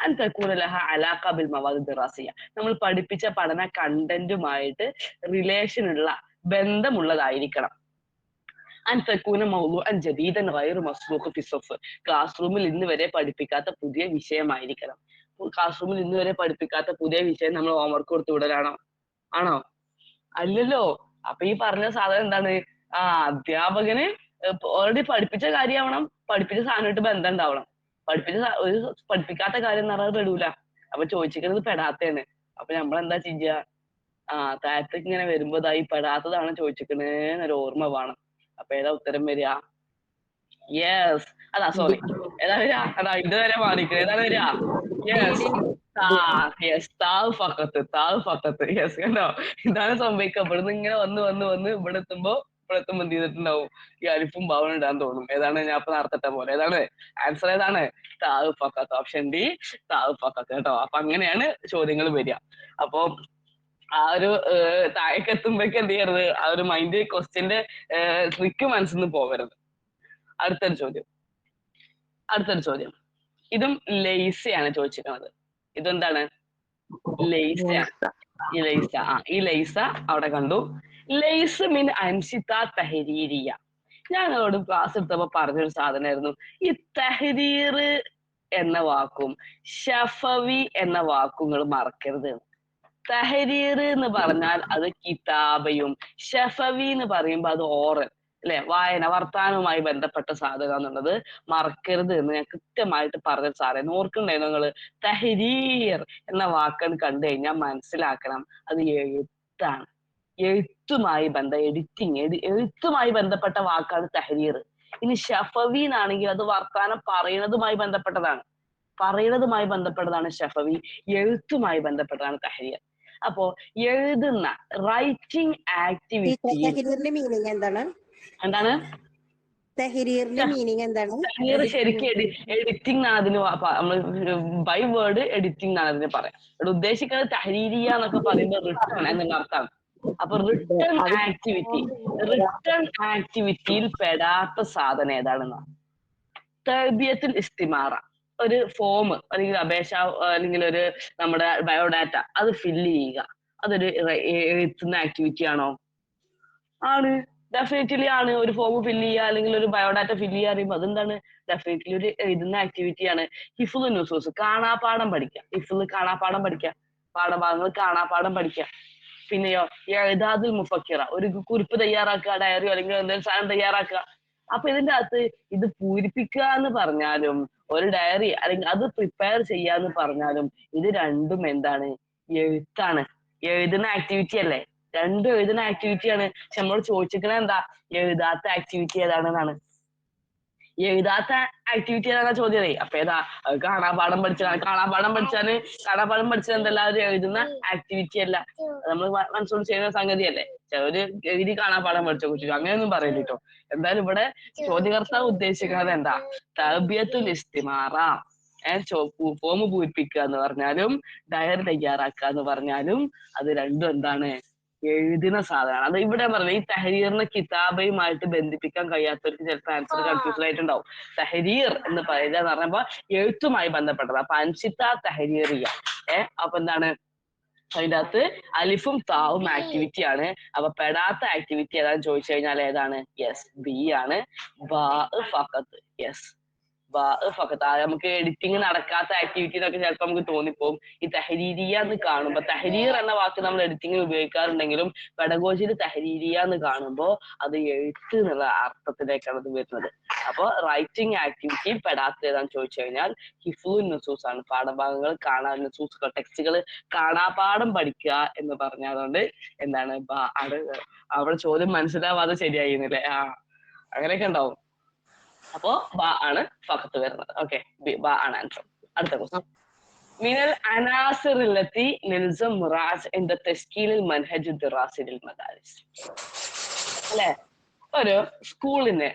അൻ തകൂന ലഹ അലാഖ ബിൽ മവാദ് ദിറാസിയ, നമ്മൾ പഠിപ്പിച്ച പഠന കണ്ടന്റുമായിട്ട് റിലേഷൻ ഉള്ള ബന്ധമുള്ളതായിരിക്കണം. അൻ തകൂന മൗദൂഅൻ ജദീദൻ ഗൈറു മസ്ബൂഖ് ഫി സഫ്, ക്ലാസ് റൂമിൽ ഇന്ന് വരെ പഠിപ്പിക്കാത്ത പുതിയ വിഷയമായിരിക്കണം. ക്ലാസ് റൂമിൽ ഇന്ന് വരെ പഠിപ്പിക്കാത്ത പുതിയ വിഷയം നമ്മൾ ഹോംവർക്ക് കൊടുത്തു വിടലാണോ? ആണോ? അല്ലല്ലോ. അപ്പൊ ഈ പറഞ്ഞ സാധനം എന്താണ്? അധ്യാപകന് ഓൾറെഡി പഠിപ്പിച്ച കാര്യമാവണം, പഠിപ്പിച്ച സാധനമായിട്ട് ബന്ധം ഉണ്ടാവണം. ഒരു പഠിപ്പിക്കാത്ത കാര്യം എന്ന് പറഞ്ഞാൽ പെടൂല. അപ്പൊ ചോദിച്ചിരിക്കുന്നത് പെടാത്തയാണ്. അപ്പൊ നമ്മളെന്താ ചെയ്യുക? താഴത്തേക്ക് ഇങ്ങനെ വരുമ്പോ ഈ പെടാത്തതാണ് ചോദിച്ചിരിക്കണേന്നൊരു ഓർമ്മ വേണം. അപ്പൊ ഏതാ ഉത്തരം വരിക? യെസ്, സോറി, ഏതാ വരിക? ഇതുവരെ മാറിക്കുന്നത് ഏതാണ് വരിക? യെസ്, താവ് ഫക്കത്ത്. യെസ്, കണ്ടോ? ഇതാണ് സംഭവിക്കുക. ഇവിടുന്ന് ഇങ്ങനെ വന്ന് ഇവിടെ എത്തുമ്പോ എന്ത് ചെയ്തിട്ടുണ്ടാവും? ഈ അലിഫും ഭാവനും ഇടാൻ തോന്നും. ഏതാണ് ഞാൻ ഇപ്പൊ നടത്തട്ട പോലെ? ഏതാണ് ആൻസർ? ഏതാണ്? താവ് ഫക്കത്ത്. ഓപ്ഷൻ ഡി, താവ് ഫക്കത്ത് കേട്ടോ. അപ്പൊ അങ്ങനെയാണ് ചോദ്യങ്ങൾ വരിക. അപ്പൊ ആ ഒരു താഴേക്ക് എത്തുമ്പോഴേക്ക് എന്ത് ചെയ്യരുത്, ആ ഒരു മൈൻഡ് ക്വസ്റ്റ്യന്റെ ട്രിക്ക് മനസ്സിൽ നിന്ന് പോകരുത്. അടുത്തൊരു ചോദ്യം. ഇതും ലെയ്സയാണ് ചോദിച്ചിരിക്കുന്നത്. ഇതെന്താണ്? ലെയ്സയാണ്. ഈ ലൈസ അവിടെ കണ്ടു. ലൈസ് മിൻ അൻഷിത തഹരീരിയ. ഞങ്ങളോട് ക്ലാസ് എടുത്തപ്പോ പറഞ്ഞൊരു സാധനമായിരുന്നു ഈ തഹരീർ എന്ന വാക്കും ഷഫവി എന്ന വാക്കും നിങ്ങൾ മറക്കരുത്. തഹരീർ എന്ന് പറഞ്ഞാൽ അത് കിതാബയും, ഷഫവി എന്ന് പറയുമ്പോ അത് ഓറൽ അല്ലെ, വായന വർത്താനവുമായി ബന്ധപ്പെട്ട സാധനം എന്നുള്ളത് മറക്കരുത് എന്ന് ഞാൻ കൃത്യമായിട്ട് പറഞ്ഞ സാറേ. ഓർക്കുന്നുണ്ടായിരുന്നു നിങ്ങള്? തഹരീർ എന്ന വാക്കാണ് കണ്ടു കഴിഞ്ഞാൽ മനസ്സിലാക്കണം അത് എഴുത്താണ്. എഴുത്തുമായി എഴുത്തുമായി ബന്ധപ്പെട്ട വാക്കാണ് തഹരീർ. ഇനി ഷഫവി എന്നാണെങ്കിൽ അത് വർത്താനം പറയുന്നതുമായി ബന്ധപ്പെട്ടതാണ്. ഷഫവി, എഴുത്തുമായി ബന്ധപ്പെട്ടതാണ് തഹരീർ. അപ്പോ എഴുതുന്ന റൈറ്റിംഗ് ആക്ടിവിറ്റി എന്താണ്? തെഹരീറിന്റെ മീനിങ് എന്താണ്? തഹരീർ ശരിക്കും എഡിറ്റിംഗ് എന്നാണ് അതിന് നമ്മൾ ബൈ വേർഡ് എഡിറ്റിംഗ് എന്നാണ് അതിന് പറയാം. ഇവിടെ ഉദ്ദേശിക്കുന്നത് തഹരീരിയ എന്നൊക്കെ പറയുമ്പോൾ റിട്ടേൺ എന്നുള്ള അർത്ഥമാണ്. അപ്പൊ റിട്ടേൺ ആക്ടിവിറ്റിയിൽ പെടാത്ത സാധനം ഏതാണെന്നാണ്. തർബിയത്തുൽ ഇസ്തിമാറ, ഒരു ഫോം അല്ലെങ്കിൽ അപേക്ഷ അല്ലെങ്കിൽ ഒരു നമ്മുടെ ബയോഡാറ്റ അത് ഫില്ല് ചെയ്യുക, അതൊരു എഴുതുന്ന ആക്ടിവിറ്റി ആണോ? ആണ്, ഡെഫിനറ്റ്ലി ആണ്. ഒരു ഫോം ഫില്ല് ചെയ്യുക അല്ലെങ്കിൽ ഒരു ബയോഡാറ്റ ഫില്ല് ചെയ്യുക പറയുമ്പോൾ അതെന്താണ്? ഡെഫിനറ്റ്ലി ഒരു എഴുതുന്ന ആക്ടിവിറ്റി ആണ്. ഹിഫ്ള് നുസൂസ്, കാണാപ്പാഠം പഠിക്കുക. ഹിഫ്ള് കാണാപ്പാഠം പഠിക്കുക, പാഠഭാഗങ്ങൾ കാണാപ്പാഠം പഠിക്കുക. പിന്നെയോ ഇഅ്ദാദുൽ മുഫക്കിറ, ഒരു കുറിപ്പ് തയ്യാറാക്കുക, ഡയറിയോ അല്ലെങ്കിൽ എന്തെങ്കിലും സാധനം തയ്യാറാക്കുക. അപ്പൊ ഇതിന്റെ അകത്ത് ഇത് പൂരിപ്പിക്കുക എന്ന് പറഞ്ഞാലും ഒരു ഡയറി അല്ലെങ്കിൽ അത് പ്രിപ്പയർ ചെയ്യാന്ന് പറഞ്ഞാലും ഇത് രണ്ടും എന്താണ്? എഴുത്താണ്, എഴുതുന്ന ആക്ടിവിറ്റി അല്ലേ? രണ്ടും എഴുതുന്ന ആക്ടിവിറ്റിയാണ്. പക്ഷെ നമ്മൾ ചോദിച്ചിരിക്കുന്നത് എന്താ? എഴുതാത്ത ആക്ടിവിറ്റി ഏതാണെന്നാണ്. എഴുതാത്ത ആക്ടിവിറ്റി ഏതാ ചോദ്യമേ. അപ്പൊ ഏതാ? കാണാപാഠം പഠിച്ചതാണ്. കാണാപാഠം പഠിച്ചത് എന്തല്ല? ഒരു എഴുതുന്ന ആക്ടിവിറ്റി അല്ല, നമ്മൾ മനസ്സോട് ചെയ്യുന്ന സംഗതിയല്ലേ. ചിലര് എഴുതി കാണാപാഠം പഠിച്ചോ കുറിച്ചു അങ്ങനെയൊന്നും പറയില്ല കേട്ടോ. എന്തായാലും ഇവിടെ ചോദ്യകർത്താവ് ഉദ്ദേശിക്കുന്നത് എന്താ? തർബിയത്തുൽ ഇസ്തിമാറ, ഫോം പൂരിപ്പിക്കുക എന്ന് പറഞ്ഞാലും ഡയറി തയ്യാറാക്കുക എന്ന് പറഞ്ഞാലും അത് രണ്ടും എന്താണ്? എഴുതുന്ന സാധനമാണ്. അത് ഇവിടെ പറഞ്ഞത് ഈ തഹരീറിനെ കിതാബയുമായിട്ട് ബന്ധിപ്പിക്കാൻ കഴിയാത്തവർക്ക് ചിലപ്പോൾ ആൻസർ കൺഫ്യൂഷൻ ആയിട്ടുണ്ടാവും. തഹരീർ എന്ന് പറയുക എന്ന് പറഞ്ഞപ്പോ എഴുത്തുമായി ബന്ധപ്പെട്ടത്. അപ്പൊ അൻഷിത്ത തഹരീറിയ. അപ്പൊ എന്താണ് അതിന്റെ അകത്ത് അലിഫും താവും ആക്ടിവിറ്റി ആണ്. അപ്പൊ പെടാത്ത ആക്ടിവിറ്റി ഏതാന്ന് ചോദിച്ചു കഴിഞ്ഞാൽ ഏതാണ്? യെസ്, ബി ആണ്. ബാ ഫഖത്ത്. യെസ്, നമുക്ക് എഡിറ്റിംഗ് നടക്കാത്ത ആക്ടിവിറ്റി എന്നൊക്കെ ചിലപ്പോൾ നമുക്ക് തോന്നിപ്പോവും. ഈ തഹരീരിയ എന്ന് കാണുമ്പോ, തഹരീർ എന്ന വാക്ക് നമ്മൾ എഡിറ്റിംഗിൽ ഉപയോഗിക്കാറുണ്ടെങ്കിലും പെഡഗോജിയിൽ തഹരീരിയ എന്ന് കാണുമ്പോൾ അത് എഴുത്ത് എന്നുള്ള അർത്ഥത്തിലേക്കാണ് അത് വരുന്നത്. അപ്പൊ റൈറ്റിംഗ് ആക്ടിവിറ്റിയിൽ പെടാത്ത ഏതാന്ന് ചോദിച്ചു കഴിഞ്ഞാൽ ഹിഫ്ളുൻ നുസൂസ് ആണ്. പാഠഭാഗങ്ങൾ നുസൂസുകൾ, ടെക്സ്റ്റുകൾ കാണാപാഠം പഠിക്കുക എന്ന് പറഞ്ഞതുകൊണ്ട് എന്താണ്? അവിടെ ചോദ്യം മനസ്സിലാവാതെ ശരിയായിരുന്നില്ലേ? അങ്ങനെയൊക്കെ ഉണ്ടാവും. അപ്പോ ബ ആണ് ഫഖത്ത് വരുന്നത്. ഓക്കെ, ബ ആണ് ആൻസർ. അടുത്ത ക്വസ്റ്റ്യൻ. മിനൽ അനാസിറില്ലത്തി നിൽസം മുറാസ് ഇൻ ദ തശ്കീലിൽ മൻഹജ് ദിറാസി ലിൽ മദാരിസ്. അല്ലെ, ഒരു സ്കൂളിന്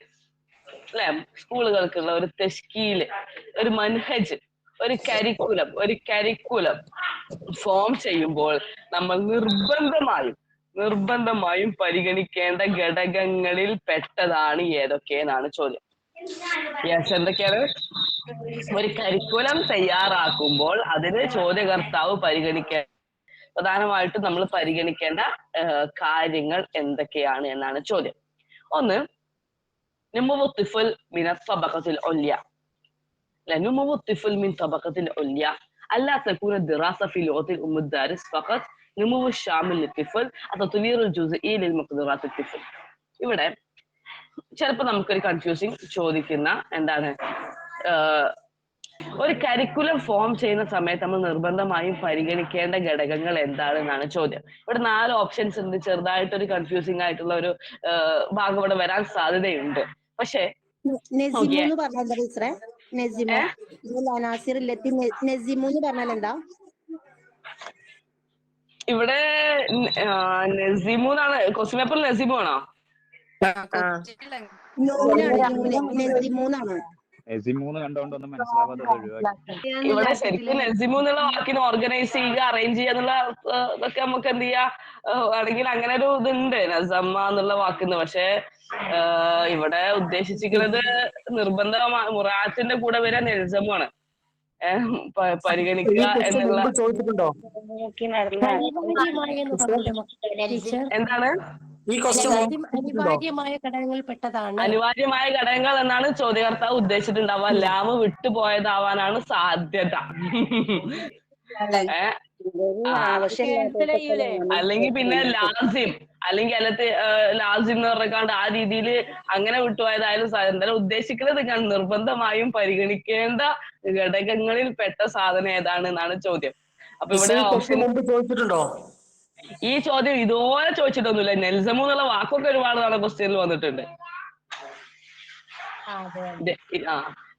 അല്ലെ, സ്കൂളുകൾക്കുള്ള ഒരു തശ്കീല്, ഒരു മൻഹജ്, ഒരു കരിക്കുലം ഫോം ചെയ്യുമ്പോൾ നമ്മൾ നിർബന്ധമായും പരിഗണിക്കേണ്ട ഘടകങ്ങളിൽ പെട്ടതാണ് ഏതൊക്കെയെന്നാണ് ചോദ്യം. യെസ്, എന്തൊക്കെയാണ്? ഒരു കരിക്കുലം തയ്യാറാക്കുമ്പോൾ അതിന് ചോദ്യകർത്താവ് പ്രധാനമായിട്ടും നമ്മൾ പരിഗണിക്കേണ്ട കാര്യങ്ങൾ എന്തൊക്കെയാണ് എന്നാണ് ചോദ്യം. ഒന്ന്, نمو الطفل من الطبقة العليا. نمو الطفل من طبقة العليا ألا تكون الدراسة في لغة الأم الدارس فقط. نمو الشامل للطفل التطوير الجزئي للمقدرات الطفل. ഇവിടെ ചിലപ്പോൾ നമുക്കൊരു കൺഫ്യൂസിങ് ചോദിക്കുന്ന എന്താണ്? ഒരു കരിക്കുലം ഫോം ചെയ്യുന്ന സമയത്ത് നമ്മൾ നിർബന്ധമായും പരിഗണിക്കേണ്ട ഘടകങ്ങൾ എന്താണെന്നാണ് ചോദ്യം. ഇവിടെ 4 ഓപ്ഷൻസ് ഉണ്ട്. ചെറുതായിട്ടൊരു കൺഫ്യൂസിങ് ആയിട്ടുള്ള ഒരു ഭാഗം ഇവിടെ വരാൻ സാധ്യതയുണ്ട്. പക്ഷേ ഇവിടെ നസീമു എന്നാണ് ക്വസ്റ്റ്യൻ പേപ്പറിൽ. നസീമു ആണോ? ഇവിടെ ശരിക്കും നസിമു എന്നുള്ള വാക്കിന് ഓർഗനൈസ് ചെയ്യുക, അറേഞ്ച് ചെയ്യുക എന്നുള്ള ഇതൊക്കെ നമുക്ക് എന്ത് ചെയ്യാ ആണെങ്കിൽ അങ്ങനെ ഒരു ഇതുണ്ട് നസമ്മ എന്നുള്ള വാക്കിന്. പക്ഷെ ഇവിടെ ഉദ്ദേശിച്ചിരിക്കുന്നത് നിർബന്ധമായ മുറാത്തിന്റെ കൂടെ വരാൻ നെൽസമാണ് പരിഗണിക്കുക എന്നുള്ള. എന്താണ് അനിവാര്യമായ ഘടകങ്ങൾ എന്നാണ് ചോദ്യകർത്താവ് ഉദ്ദേശിച്ചിട്ടുണ്ടാവുക. ലാമ് വിട്ടുപോയതാവാനാണ് സാധ്യത. അല്ലെങ്കിൽ പിന്നെ ലാസിം അല്ലെങ്കിൽ അല്ലത്തെ ലാസിം എന്ന് പറഞ്ഞാണ്ട് ആ രീതിയിൽ അങ്ങനെ വിട്ടുപോയതായാലും എന്തായാലും ഉദ്ദേശിക്കുന്നത് നിർബന്ധമായും പരിഗണിക്കേണ്ട ഘടകങ്ങളിൽ പെട്ട സാധനം ഏതാണ് എന്നാണ് ചോദ്യം. അപ്പൊ ഇവിടെ ഈ ചോദ്യം ഇതുപോലെ ചോദിച്ചിട്ടൊന്നുമില്ല. നെൽസമു എന്നുള്ള വാക്കൊക്കെ ഒരുപാട് തവണ ക്വസ്റ്റ്യനിൽ വന്നിട്ടുണ്ട്.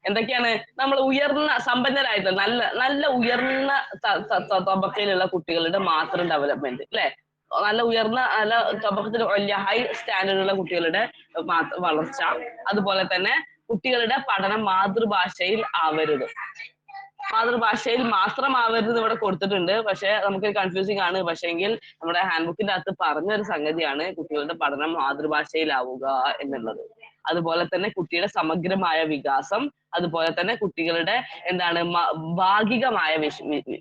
എന്തൊക്കെയാണ്? നമ്മൾ ഉയർന്ന സമ്പന്നരായിട്ടുള്ള നല്ല ഉയർന്ന തബക്കയിലുള്ള കുട്ടികളുടെ മാത്രം ഡെവലപ്മെന്റ് അല്ലെ, നല്ല ഉയർന്ന നല്ല തബക്കത്തിൽ വലിയ ഹൈ സ്റ്റാൻഡേർഡുള്ള കുട്ടികളുടെ വളർച്ച, അതുപോലെ തന്നെ കുട്ടികളുടെ പഠനം മാതൃഭാഷയിൽ ആവരുത്. മാതൃഭാഷയിൽ മാത്രമാവരുത് ഇവിടെ കൊടുത്തിട്ടുണ്ട്. പക്ഷെ നമുക്ക് കൺഫ്യൂസിങ് ആണ്. പക്ഷെങ്കിൽ നമ്മുടെ ഹാൻഡ് ബുക്കിന്റെ അകത്ത് പറഞ്ഞൊരു സംഗതിയാണ് കുട്ടികളുടെ പഠനം മാതൃഭാഷയിലാവുക എന്നുള്ളത്. അതുപോലെ തന്നെ കുട്ടിയുടെ സമഗ്രമായ വികാസം, അതുപോലെ തന്നെ കുട്ടികളുടെ എന്താണ് ഭാഗികമായ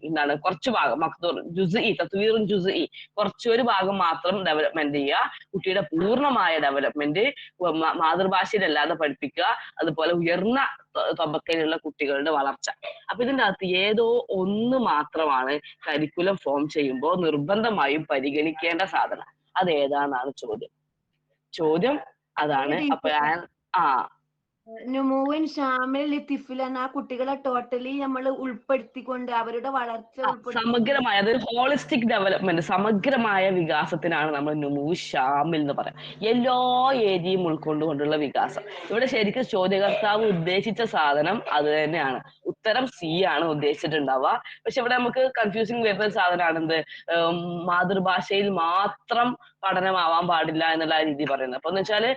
എന്താണ് കുറച്ച് ഭാഗം മഖ്ദൂർ ജുസ്ഇ തത്വീറുൻ ജുസ്ഇ കുറച്ചൊരു ഭാഗം മാത്രം ഡെവലപ്മെന്റ് ചെയ്യുക. കുട്ടിയുടെ പൂർണ്ണമായ ഡെവലപ്മെന്റ് മാതൃഭാഷയിലല്ലാതെ പഠിപ്പിക്കുക. അതുപോലെ ഉയർന്ന തബക്കയിലുള്ള കുട്ടികളുടെ വളർച്ച. അപ്പൊ ഇതിന്റെ അകത്ത് ഏതോ ഒന്ന് മാത്രമാണ് കരിക്കുലം ഫോം ചെയ്യുമ്പോൾ നിർബന്ധമായും പരിഗണിക്കേണ്ട സാധനം. അത് ഏതാണെന്നാണ് ചോദ്യം അതാണ്. അപ്പൊ നുമൂവൻ ഷാമിൽ ലിത്തിഫിൽ എന്ന ആ കുട്ടികളെ ടോട്ടലി നമ്മൾ ഉൾപ്പെടുത്തിക്കൊണ്ട് അവരുടെ വളർച്ച സമഗ്രമായ, അതൊരു ഹോളിസ്റ്റിക് ഡെവലപ്മെന്റ്, സമഗ്രമായ വികാസത്തിനാണ് നമ്മൾ നുമൂ ഷാമിൽ എന്ന് പറയാം. എല്ലാ ഏരിയയും ഉൾക്കൊണ്ടുകൊണ്ടുള്ള വികാസം. ഇവിടെ ശരിക്കും ചോദ്യകർത്താവ് ഉദ്ദേശിച്ച സാധനം അത് തന്നെയാണ്. ഉത്തരം സി ആണ് ഉദ്ദേശിച്ചിട്ടുണ്ടാവുക. പക്ഷെ ഇവിടെ നമുക്ക് കൺഫ്യൂസിങ് വരുന്ന ഒരു സാധനമാണ് എന്ത്, മാതൃഭാഷയിൽ മാത്രം പഠനമാവാൻ പാടില്ല എന്നുള്ള രീതി പറയുന്നത്. അപ്പൊ എന്ന് വെച്ചാല്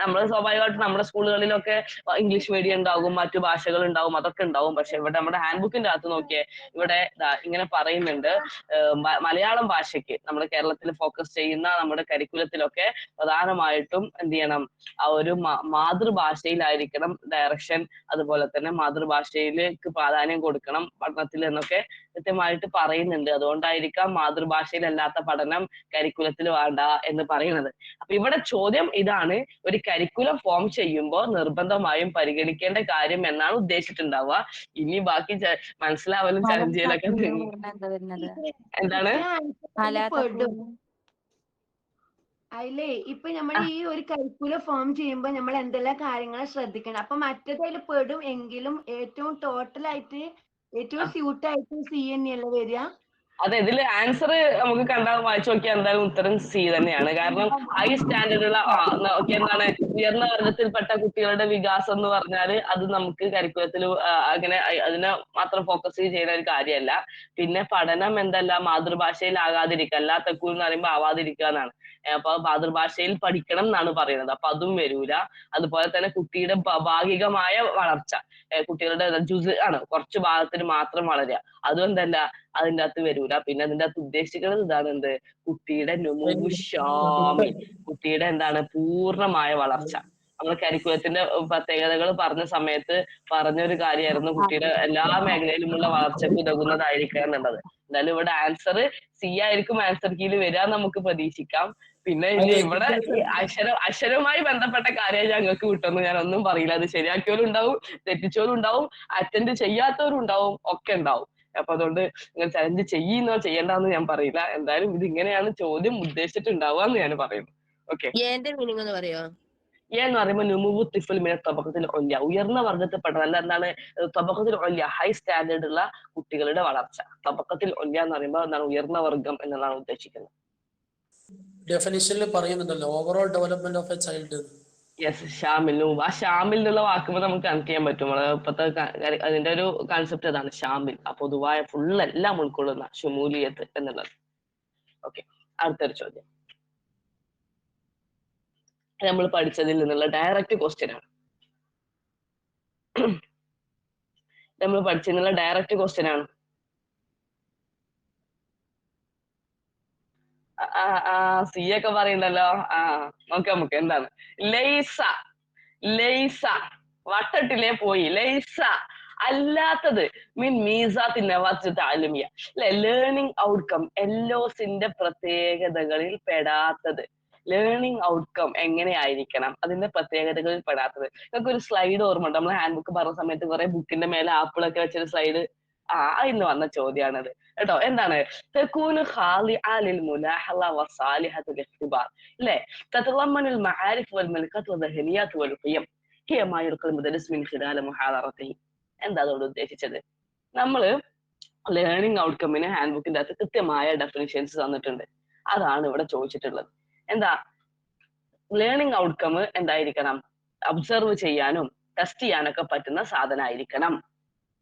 നമ്മൾ സ്വാഭാവികമായിട്ടും നമ്മുടെ സ്കൂളുകളിലൊക്കെ ഇംഗ്ലീഷ് മീഡിയം ഉണ്ടാകും, മറ്റു ഭാഷകൾ ഉണ്ടാവും, അതൊക്കെ ഉണ്ടാവും. പക്ഷെ ഇവിടെ നമ്മുടെ ഹാൻഡ് ബുക്കിന്റെ അകത്ത് നോക്കിയേ, ഇവിടെ ഇങ്ങനെ പറയുന്നുണ്ട്, മലയാളം ഭാഷയ്ക്ക് നമ്മുടെ കേരളത്തിൽ ഫോക്കസ് ചെയ്യുന്ന നമ്മുടെ കരിക്കുലത്തിലൊക്കെ പ്രധാനമായിട്ടും എന്ത് ചെയ്യണം, ആ ഒരു മാതൃഭാഷയിലായിരിക്കണം ഡയറക്ഷൻ, അതുപോലെ തന്നെ മാതൃഭാഷയിലേക്ക് പ്രാധാന്യം കൊടുക്കണം പഠനത്തിൽ എന്നൊക്കെ കൃത്യമായിട്ട് പറയുന്നുണ്ട്. അതുകൊണ്ടായിരിക്കാം മാതൃഭാഷയിലല്ലാത്ത പഠനം കരിക്കുലത്തിൽ വേണ്ട എന്ന് പറയുന്നത്. അപ്പൊ ഇവിടെ ചോദ്യം ഇതാണ്, ഒരു കരിക്കുലം ഫോം ചെയ്യുമ്പോൾ നിർബന്ധമായും പരിഗണിക്കേണ്ട കാര്യം എന്നാണ് ഉദ്ദേശിച്ചിട്ടുണ്ടാവുക. ഇനി ബാക്കി മനസ്സിലാവലും ചലഞ്ച് ചെയ്യലൊക്കെ എന്താണ് അതിലേ ഇപ്പൊ നമ്മൾ ഈ ഒരു കരിക്കുലം ഫോം ചെയ്യുമ്പോൾ നമ്മൾ എന്തെല്ലാം കാര്യങ്ങൾ ശ്രദ്ധിക്കണം. അപ്പൊ മറ്റേത് അതിൽ പെടും എങ്കിലും ഏറ്റവും ടോട്ടലായിട്ട് ഏറ്റവും സ്യൂട്ടായിട്ട് സി തന്നെയല്ലേ വരിക? അതെ, ഇതില് ആൻസർ നമുക്ക് കണ്ടാൽ വായിച്ചു നോക്കിയാൽ എന്തായാലും ഉത്തരം സി തന്നെയാണ്. കാരണം ഹൈ സ്റ്റാൻഡേർഡുള്ള എന്താണ് ഉയർന്ന വർഗത്തിൽപ്പെട്ട കുട്ടികളുടെ വികാസം എന്ന് പറഞ്ഞാല് അത് നമുക്ക് കരിക്കുലത്തിൽ അങ്ങനെ അതിനെ മാത്രം ഫോക്കസ് ചെയ്യുന്ന ഒരു കാര്യമല്ല. പിന്നെ പഠനം എന്തല്ല മാതൃഭാഷയിലാകാതിരിക്കുക, എല്ലാ തെക്കൂൽ എന്ന് പറയുമ്പോൾ ആവാതിരിക്കുക എന്നാണ്. അപ്പൊ മാതൃഭാഷയിൽ പഠിക്കണം എന്നാണ് പറയുന്നത്. അപ്പൊ അതും വരൂല. അതുപോലെ തന്നെ കുട്ടിയുടെ ഭാഗികമായ വളർച്ച, കുട്ടികളുടെ ജുസ് ആണ് കുറച്ച് ഭാഗത്തിന് മാത്രം വളരുക, അതും എന്തല്ല അതിന്റെ അകത്ത് വരൂല. പിന്നെ അതിന്റെ അകത്ത് ഉദ്ദേശിക്കുന്നത് ഇതാണ്, എന്ത്, കുട്ടിയുടെ നുമൂഷാമി, കുട്ടിയുടെ എന്താണ് പൂർണ്ണമായ വളർച്ച. നമ്മൾ കരിക്കുലത്തിന്റെ പ്രത്യേകതകൾ പറഞ്ഞ സമയത്ത് പറഞ്ഞൊരു കാര്യമായിരുന്നു കുട്ടിയുടെ എല്ലാ മേഖലയിലുമുള്ള വളർച്ചയ്ക്ക് ഉതകുന്നതായിരിക്കുക എന്നുള്ളത്. എന്തായാലും ഇവിടെ ആൻസർ സി ആയിരിക്കും ആൻസർ കീയിൽ വരിക നമുക്ക് പ്രതീക്ഷിക്കാം. പിന്നെ ഇവിടെ അക്ഷരവുമായി ബന്ധപ്പെട്ട കാര്യം ഞങ്ങൾക്ക് വിട്ടെന്ന് ഞാൻ ഒന്നും പറയില്ല. അത് ശരിയാക്കിയവരും ഉണ്ടാവും, തെറ്റിച്ചവരും ഉണ്ടാവും, അറ്റൻഡ് ചെയ്യാത്തവരും ഉണ്ടാവും, ഒക്കെ ഉണ്ടാവും. അപ്പൊ അതുകൊണ്ട് നിങ്ങൾ ചലഞ്ച് ചെയ്യുന്നോ ചെയ്യണ്ടെന്ന് ഞാൻ പറയില്ല. എന്തായാലും ഇത് ഇങ്ങനെയാണ് ചോദ്യം ഉദ്ദേശിച്ചിട്ടുണ്ടാവുക എന്ന് ഞാൻ പറയുന്നു. ഓക്കെ, മീനിങ് എന്ന് പറയോ? എന്ന് പറയുമ്പോൾ നുമുവു തിഫ്ൽ മിന തബഖത്തിൽ ഉല്യ, ഉയർന്ന വർഗത്തിൽപ്പെട്ട അല്ല എന്താണ് തബഖത്തിൽ ഉല്യ, ഹൈ സ്റ്റാൻഡേർഡ് ഉള്ള കുട്ടികളുടെ വളർച്ച. തബഖത്തിൽ ഉല്യ എന്ന് പറയുമ്പോൾ എന്താണ് ഉയർന്ന വർഗം എന്നുള്ളതാണ് ഉദ്ദേശിക്കുന്നത്. ഡെഫിനിഷനിൽ പറയുന്നുണ്ടല്ലോ overall development of A child. Yes, Shamil. ആ ഷാമിൽ എന്നുള്ള വാക്കുമ്പോൾ നമുക്ക് കണക്ട് ചെയ്യാൻ പറ്റും. ഇപ്പോഴത്തെ അതിന്റെ ഒരു കൺസെപ്റ്റ് അതാണ് ഷാമിൽ, ആ പൊതുവായ ഫുൾ എല്ലാം ഉൾക്കൊള്ളുന്ന ഷുമൂലിയത്ത് എന്നുള്ളത്. ഓക്കെ, അടുത്തൊരു ചോദ്യം നമ്മൾ പഠിച്ചതിൽ നിന്നുള്ള ഡയറക്റ്റ് ക്വസ്റ്റ്യൻ ആണ്. നമ്മൾ പഠിച്ചതിനുള്ള ഡയറക്റ്റ് ക്വസ്റ്റ്യൻ ആണ്. സി ഒക്കെ പറയണ്ടല്ലോ. നമുക്ക് എന്താണ് ലൈസ, ലൈസ വട്ടട്ടിലെ പോയി, ലൈസ അല്ലാത്തത് മീൻ മീസാത്തി നവാത്ത് താലുമിയ, അല്ലെ, ലേണിംഗ് ഔട്ട്കം എല്ലോസിന്റെ പ്രത്യേകതകളിൽ പെടാത്തത്. ലേണിംഗ് ഔട്ട്കം എങ്ങനെയായിരിക്കണം, അതിന്റെ പ്രത്യേകതകളിൽ പെടാത്തത്. നിങ്ങൾക്ക് ഒരു സ്ലൈഡ് ഓർമ്മ ഉണ്ട്, നമ്മൾ ഹാൻഡ് ബുക്ക് പറഞ്ഞ സമയത്ത് കുറെ ബുക്കിന്റെ മേലെ ആപ്പിളൊക്കെ വെച്ചൊരു സ്ലൈഡ്, ഇന്ന് വന്ന ചോദ്യമാണത് കേട്ടോ. എന്താണ് തകൂനു ഖാളിഅ ലിൽ മുലാഹള വസാലിഹത്തുൽ ഇഖ്തിബാർ, അല്ലേ, തതളമ്മനുൽ മആരിഫ് വൽ മൽകത്ത് വദഹനിയാത്ത് വൽ ഖിയം ഹിയ മാ യുൽഖൽ മുദരിസ് മിൻ ഖിലാല മുഹാദറതിഹി. എന്താ അതുകൊണ്ട് ഉദ്ദേശിച്ചത്? നമ്മള് ലേണിംഗ് ഔട്ട്കമ്മിന് ഹാൻഡ് ബുക്കിന്റെ അകത്ത് കൃത്യമായ ഡെഫിനിഷൻസ് തന്നിട്ടുണ്ട്. അതാണ് ഇവിടെ ചോദിച്ചിട്ടുള്ളത്. എന്താ ലേണിംഗ് ഔട്ട്കം എന്തായിരിക്കണം? ഒബ്സർവ് ചെയ്യാനും ടെസ്റ്റ് ചെയ്യാനൊക്കെ പറ്റുന്ന സാധനമായിരിക്കണം.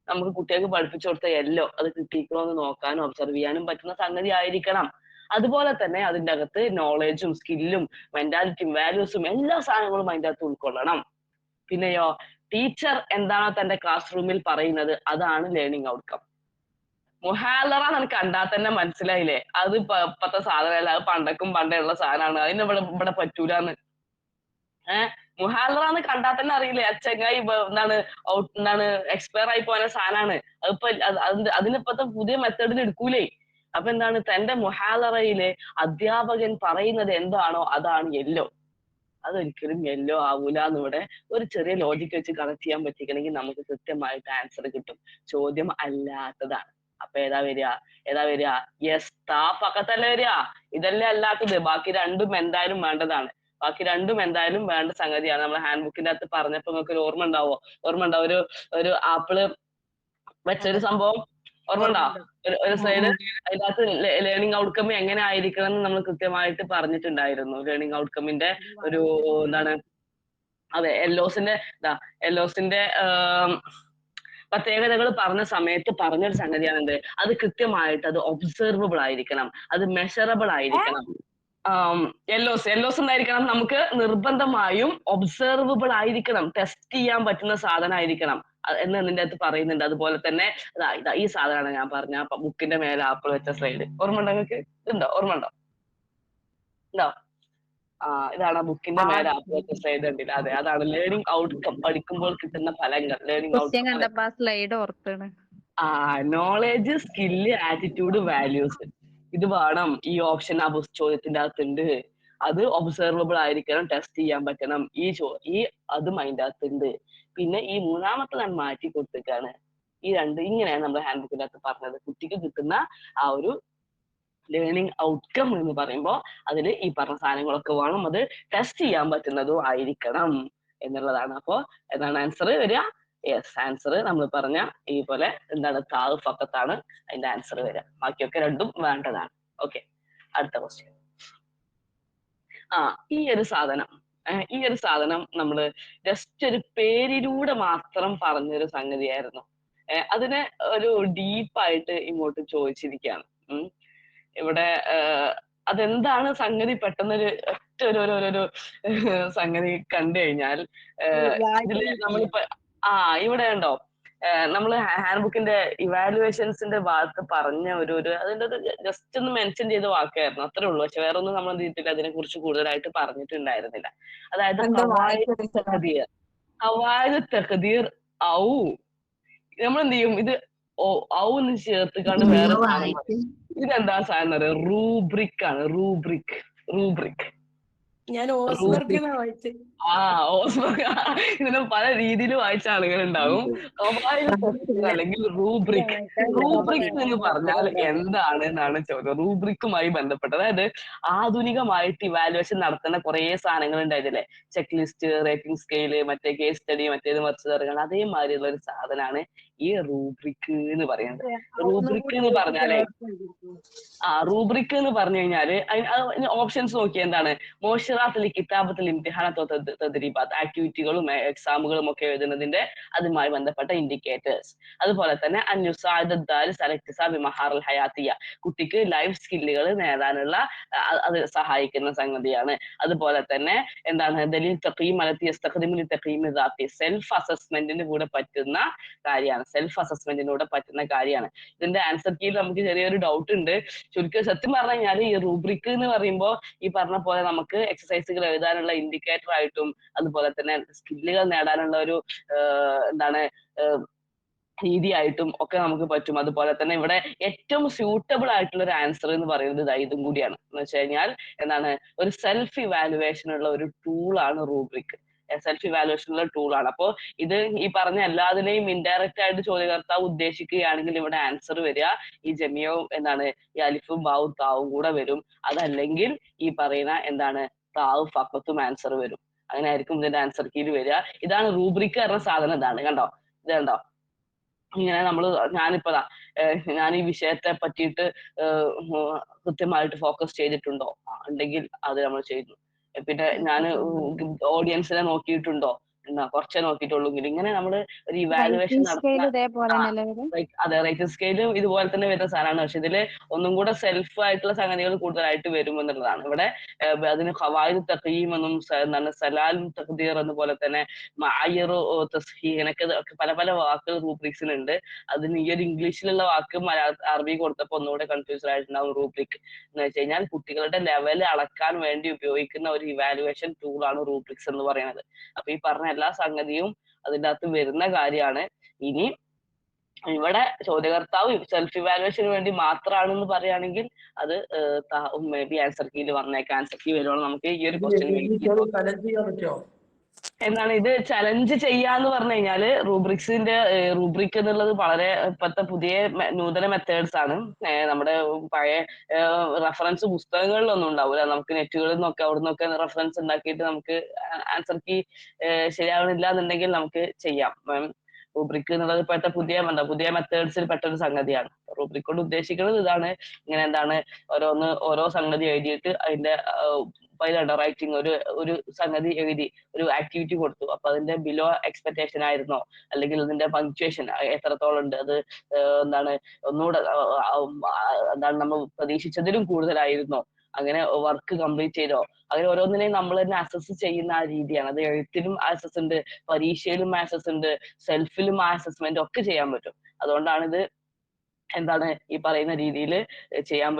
നമുക്ക് കുട്ടികൾക്ക് പഠിപ്പിച്ചു കൊടുത്ത എല്ലോ അത് കിട്ടിക്കണോ എന്ന് നോക്കാനും ഒബ്സർവ് ചെയ്യാനും പറ്റുന്ന സംഗതി ആയിരിക്കണം. അതുപോലെ തന്നെ അതിന്റെ അകത്ത് നോളജും സ്കില്ലും മെന്റാലിറ്റിയും വാല്യൂസും എല്ലാ സാധനങ്ങളും അതിന്റെ അകത്ത് ഉൾക്കൊള്ളണം. പിന്നെയോ ടീച്ചർ എന്താണോ തന്റെ ക്ലാസ് റൂമിൽ പറയുന്നത് അതാണ് ലേണിംഗ് ഔട്ട്കം. മുഹാലറ നമുക്ക് കണ്ടാൽ തന്നെ മനസ്സിലായില്ലേ, അത് ഇപ്പത്തെ സാധനമല്ല, അത് പണ്ടേ ഉള്ള സാധനമാണ്, അതിന് ഇവിടെ പറ്റൂലെന്ന്. മുഹാലറ കണ്ടാൽ തന്നെ അറിയില്ലേ, അച്ചങ്ങായി എന്താണ് എക്സ്പയർ ആയി പോയ സാധനമാണ്. അതിപ്പോ അതിനിപ്പത്തെ പുതിയ മെത്തേഡിൽ എടുക്കൂലേ. അപ്പൊ എന്താണ്, തന്റെ മുഹാലറയിലെ അധ്യാപകൻ പറയുന്നത് എന്താണോ അതാണ് യെല്ലോ. അതൊരിക്കലും യെല്ലോ ആവൂല എന്നിവിടെ ഒരു ചെറിയ ലോജിക്ക് വെച്ച് കണക്ട് ചെയ്യാൻ പറ്റിക്കണമെങ്കിൽ നമുക്ക് കൃത്യമായിട്ട് ആൻസർ കിട്ടും. ചോദ്യം അല്ലാത്തതാണ്. അപ്പൊ ഏതാ വരിക? യെസ്, പക്കത്തല്ലേ വരിക. ഇതല്ലേ അല്ലാത്തത്. ബാക്കി രണ്ടും എന്തായാലും വേണ്ടതാണ്. വേണ്ട സംഗതിയാണ്. നമ്മൾ ഹാൻഡ് ബുക്കിന്റെ അകത്ത് പറഞ്ഞപ്പോ നിങ്ങൾക്ക് ഒരു ഓർമ്മ ഉണ്ടാവോ? ഒരു ആപ്പിള് വെച്ചൊരു സംഭവം ഓർമ്മ ഉണ്ടോ? ഒരു സൈഡ് അതിന്റെ അകത്ത് ലേണിംഗ് ഔട്ട്കം എങ്ങനെ ആയിരിക്കണം എന്ന് നമ്മൾ കൃത്യമായിട്ട് പറഞ്ഞിട്ടുണ്ടായിരുന്നു. ലേണിംഗ് ഔട്ട്കമിന്റെ ഒരു എന്താണ്, അതെ, എല്ലോസിന്റെ പ്രത്യേകതകൾ പറഞ്ഞ സമയത്ത് പറഞ്ഞൊരു സംഗതിയാണ് എന്ത്, അത് കൃത്യമായിട്ട് അത് ഒബ്സർവബിൾ ആയിരിക്കണം, അത് മെഷറബിൾ ആയിരിക്കണം. എല്ലോസ് എന്തായിരിക്കണം, നമുക്ക് നിർബന്ധമായും ഒബ്സർവബിൾ ആയിരിക്കണം, ടെസ്റ്റ് ചെയ്യാൻ പറ്റുന്ന സാധനം ആയിരിക്കണം എന്ന് ഇതിന്റെ അകത്ത് പറയുന്നുണ്ട്. അതുപോലെ തന്നെ ഈ സാധനമാണ് ഞാൻ പറഞ്ഞ ബുക്കിന്റെ മേലെ ആപ്പിൾ വെച്ച സ്ലൈഡ്. ഓർമ്മ ഉണ്ടോ നിങ്ങൾക്ക്? ഓർമ്മ ഉണ്ടോ? ഇതാണ് ബുക്കിന്റെ മേലെ ആപ്പിൾ വെച്ച സ്ലൈഡ് ഉണ്ടല്ല, അതെ, അതാണ് ലേണിംഗ് ഔട്ട്കം, പഠിക്കുമ്പോൾ കിട്ടുന്ന ഫലങ്ങൾ. Learning outcome knowledge, skill, attitude, values. ഇത് വേണം. ഈ ഓപ്ഷൻ ആ ചോദ്യത്തിന്റെ അകത്തുണ്ട്. അത് ഒബ്സർവബിൾ ആയിരിക്കണം, ടെസ്റ്റ് ചെയ്യാൻ പറ്റണം. അത് മൈൻഡ് അകത്തുണ്ട്. പിന്നെ ഈ മൂന്നാമത്തെ ഞാൻ മാറ്റി കൊടുത്തേക്കാണ്. ഈ രണ്ട് ഇങ്ങനെയാണ് നമ്മൾ ഹാൻഡ് ബുക്കിന്റെ അകത്ത് പറഞ്ഞത്. കുട്ടിക്ക് കിട്ടുന്ന ആ ഒരു ലേണിംഗ് ഔട്ട്കം എന്ന് പറയുമ്പോൾ അതിൽ ഈ പറഞ്ഞ സാധനങ്ങളൊക്കെ വേണം, അത് ടെസ്റ്റ് ചെയ്യാൻ പറ്റുന്നതും ആയിരിക്കണം എന്നുള്ളതാണ്. അപ്പോ എന്താണ് ആൻസർ വരിക? യെസ്, ആൻസർ നമ്മൾ പറഞ്ഞ ഈ പോലെ എന്താണ് താഴ് ഫക്കത്താണ് അതിന്റെ ആൻസർ വരിക. ബാക്കിയൊക്കെ രണ്ടും വേണ്ടതാണ്. ഓക്കെ, അടുത്ത ക്വസ്റ്റ്യൻ. ഈ ഒരു സാധനം നമ്മള് ജസ്റ്റ് ഒരു പേരിലൂടെ മാത്രം പറഞ്ഞൊരു സംഗതിയായിരുന്നു. അതിനെ ഒരു ഡീപ്പായിട്ട് ഇങ്ങോട്ട് ചോദിച്ചിരിക്കുകയാണ്. ഇവിടെ അതെന്താണ് സംഗതി പെട്ടെന്നൊരു ഒരു സംഗതി കണ്ടു കഴിഞ്ഞാൽ ഇതില് നമ്മളിപ്പോ ഇവിടെ ഉണ്ടോ, നമ്മള് ഹാൻഡ് ബുക്കിന്റെ ഇവാലുവേഷൻസിന്റെ ഭാഗത്ത് പറഞ്ഞ അതിന്റെ ഒരു ജസ്റ്റ് ഒന്ന് മെൻഷൻ ചെയ്ത വാക്കായിരുന്നു, അത്രേ ഉള്ളൂ. പക്ഷെ വേറെ ഒന്നും നമ്മൾ എന്ത് ചെയ്തിട്ടില്ല, അതിനെ കുറിച്ച് കൂടുതലായിട്ട് പറഞ്ഞിട്ടുണ്ടായിരുന്നില്ല. അതായത് ഖവായിദ് തഖ്ദീർ ഔ, നമ്മൾ എന്ത് ചെയ്യും, ഇത് ഔ എന്ന് ചേർത്ത് വേറെ സാധനം. ഇതെന്താ സാധനം അറിയാം? റൂബ്രിക് ആണ്. റൂബ്രിക്. ഞാൻ ഓസ്ബർഗ് ഇതിനെ പല രീതിയിൽ വായിച്ച ആളുകൾ ഉണ്ടാവും. അല്ലെങ്കിൽ റൂബ്രിക് എന്ന് പറഞ്ഞാൽ എന്താണ് എന്നാണ് ചോദ്യം. റൂബ്രിക്കുമായി ബന്ധപ്പെട്ട്, അതായത് ആധുനികമായിട്ട് ഇവാലുവേഷൻ നടത്തുന്ന കുറെ സാധനങ്ങൾ ഉണ്ടായിരുന്നില്ലേ, ചെക്ക് ലിസ്റ്റ്, റേറ്റിംഗ് സ്കെയില്, മറ്റേ കേസ് സ്റ്റഡി, മറ്റേത് മറിച്ച് തരങ്ങൾ, അതേമാതിരിയുള്ള ഒരു സാധനമാണ് ഈ റൂബ്രിക് എന്ന് പറയുന്നത്. റൂബ്രിക് എന്ന് പറഞ്ഞാലേ റൂബ്രിക് എന്ന് പറഞ്ഞു കഴിഞ്ഞാല് ഓപ്ഷൻസ് നോക്കി എന്താണ്, മോശറാത്തിൽ കിതാബത്തിൽ ഇംതിഹാനത്തോ തദ്രീബാത്ത്, ആക്ടിവിറ്റികളും എക്സാമുകളും ഒക്കെ എഴുതുന്നതിന്റെ അതുമായി ബന്ധപ്പെട്ട ഇൻഡിക്കേറ്റേഴ്സ്. അതുപോലെ തന്നെ മഹാറൽ ഹയാത്തിയ, കുട്ടിക്ക് ലൈഫ് സ്കില്ലുകൾ നേടാനുള്ള അത് സഹായിക്കുന്ന സംഗതിയാണ്. അതുപോലെ തന്നെ എന്താണ്, ദലീൽ തഖീം അലത്തി യസ്തഖ്ദിമുൽ തഖീം ദാത്തി, സെൽഫ് അസസ്മെന്റിന് കൂടെ പറ്റുന്ന കാര്യമാണ്. ഇതിന്റെ ആൻസർ കീയിൽ നമുക്ക് ചെറിയൊരു ഡൗട്ട് ഉണ്ട്. ചുരുക്കം സത്യം പറഞ്ഞു കഴിഞ്ഞാൽ ഈ റൂബ്രിക് എന്ന് പറയുമ്പോൾ ഈ പറഞ്ഞ പോലെ നമുക്ക് എക്സസൈസുകൾ എഴുതാനുള്ള ഇൻഡിക്കേറ്റർ ആയിട്ടും അതുപോലെ തന്നെ സ്കില്ലുകൾ നേടാനുള്ള ഒരു രീതിയായിട്ടും ഒക്കെ നമുക്ക് പറ്റും. അതുപോലെ തന്നെ ഇവിടെ ഏറ്റവും സ്യൂട്ടബിൾ ആയിട്ടുള്ള ഒരു ആൻസർ എന്ന് പറയുന്നത് ഇതും കൂടിയാണ്. എന്ന് വെച്ച് കഴിഞ്ഞാൽ എന്താണ്, ഒരു സെൽഫ് ഇവാലുവേഷൻ ഉള്ള ഒരു ടൂളാണ് റൂബ്രിക്. സെൽഫ് ഇവാലുവേഷനുള്ള ടൂളാണ്. അപ്പോൾ ഇത് ഈ പറഞ്ഞ എല്ലാതിനെയും ഇൻഡയറക്റ്റ് ആയിട്ട് ചോദ്യകർത്താവ് ഉദ്ദേശിക്കുകയാണെങ്കിൽ ഇവിടെ ആൻസർ വരിക ഈ ജമിയവും ഈ അലിഫും ബാവും താവും കൂടെ വരും. അതല്ലെങ്കിൽ ഈ പറയുന്ന താവും ഫക്കത്തും ആൻസർ വരും. അങ്ങനെ ആയിരിക്കും ഇതിന്റെ ആൻസർ കീയിൽ വരിക. ഇതാണ് റൂബ്രിക് പറഞ്ഞ സാധനം. ഇത് കണ്ടോ ഇങ്ങനെ ഞാൻ ഈ വിഷയത്തെ പറ്റിയിട്ട് കൃത്യമായിട്ട് ഫോക്കസ് ചെയ്തിട്ടുണ്ടോ? ഉണ്ടെങ്കിൽ അത് നമ്മൾ ചെയ്യുന്നു. പിന്നെ ഞാൻ ഓഡിയൻസിനെ നോക്കിയിട്ടുണ്ടോ? കുറച്ചേ നോക്കിയിട്ടുള്ളൂ ഇങ്ങനെ നമ്മള് ഒരു ഇവാലുവേഷൻ നടത്തുന്ന ഇതേപോലെ തന്നെയല്ലേ വരും? അതെ റേറ്റിംഗ് സ്കെയിലും ഇതുപോലെ തന്നെ വരുന്ന സാധനമാണ്. പക്ഷെ ഇതില് ഒന്നും കൂടെ സെൽഫ് ആയിട്ടുള്ള സംഗതികൾ കൂടുതലായിട്ട് വരും എന്നുള്ളതാണ്. ഇവിടെ അതിന് ഖവായിദ് തഖീം എന്നും എന്താണ് സലാൽ തഖ്ദീർ എന്നുപോലെ തന്നെ മഅയ്യിറു തസ്ഹീഹ് ഇങ്ങനൊക്കെ പല പല വാക്കുകൾ റൂബ്രിക്സിലുണ്ട്. അതിന് ഈ ഒരു ഇംഗ്ലീഷിലുള്ള വാക്ക് അറബി കൊടുത്തപ്പോൾ ഒന്നുകൂടെ കൺഫ്യൂസ്ഡ് ആയിട്ടുണ്ടാവും. റൂബ്രിക് എന്ന് വെച്ച് കഴിഞ്ഞാൽ കുട്ടികളുടെ ലെവൽ അളക്കാൻ വേണ്ടി ഉപയോഗിക്കുന്ന ഒരു ഇവാലുവേഷൻ ടൂളാണ് റൂബ്രിക്സ് എന്ന് പറയുന്നത്. അപ്പൊ ഈ പറഞ്ഞ എല്ലാ സംഗതിയും അതിൻ്റെ അകത്ത് വരുന്ന കാര്യമാണ്. ഇനി ഇവിടെ ചോദ്യകർത്താവ് സെൽഫ് ഇവാലുവേഷന് വേണ്ടി മാത്രമാണെന്ന് പറയുകയാണെങ്കിൽ അത് മേ ബി ആൻസർ കീയിൽ വന്നേക്കാം. ആൻസർ കീ വരുവാണ് നമുക്ക് ഈ ഒരു ക്വസ്റ്റ്യൻ ചലഞ്ച് ചെയ്യാൻ പറ്റുമോ? എന്താണ് ഇത് ചലഞ്ച് ചെയ്യാന്ന് പറഞ്ഞു കഴിഞ്ഞാല് റൂബ്രിക്സിന്റെ റൂബ്രിക് എന്നുള്ളത് വളരെ ഇപ്പോഴത്തെ പുതിയ നൂതന മെത്തേഡ്സ് ആണ്. നമ്മുടെ പഴയ റെഫറൻസ് പുസ്തകങ്ങളിലൊന്നും ഉണ്ടാവില്ല. നമുക്ക് നെറ്റുകളിൽ നിന്നൊക്കെ അവിടെ നിന്നൊക്കെ റെഫറൻസ് ഉണ്ടാക്കിയിട്ട് നമുക്ക് ആൻസർ കീ ശരിയാവണില്ല എന്നുണ്ടെങ്കിൽ നമുക്ക് ചെയ്യാം. റൂബ്രിക് എന്നുള്ളത് ഇപ്പോഴത്തെ പുതിയ മെത്തേഡ്സിൽ പെട്ട ഒരു സംഗതിയാണ്. റൂബ്രിക് കൊണ്ട് ഉദ്ദേശിക്കുന്നത് ഇതാണ്. ഇങ്ങനെ എന്താണ് ഓരോ സംഗതി എഴുതിയിട്ട് അതിന്റെ അണ്ടർ റൈറ്റിംഗ് ഒരു സംഗതി എഴുതി ഒരു ആക്ടിവിറ്റി കൊടുത്തു. അപ്പൊ അതിന്റെ ബിലോ എക്സ്പെക്ടേഷൻ ആയിരുന്നോ, അല്ലെങ്കിൽ ഇതിന്റെ പങ്ക്ച്വേഷൻ എത്രത്തോളം ഉണ്ട്, അത് എന്താണ് ഒന്നുകൂടെ എന്താണ് നമ്മൾ പ്രതീക്ഷിച്ചതിലും കൂടുതലായിരുന്നോ, അങ്ങനെ വർക്ക് കംപ്ലീറ്റ് ചെയ്തോ, അങ്ങനെ ഓരോന്നിനെയും നമ്മൾ തന്നെ അസസ് ചെയ്യുന്ന ആ രീതിയാണ്. അത് എഴുത്തിലും ആക്സസ് ഉണ്ട്, പരീക്ഷയിലും ആക്സസ് ഉണ്ട്, സെൽഫിലും അസസ്മെന്റ് ഒക്കെ ചെയ്യാൻ പറ്റും. അതുകൊണ്ടാണ് ഇത് എന്താണ് ഈ പറയുന്ന രീതിയിൽ ചെയ്യാൻ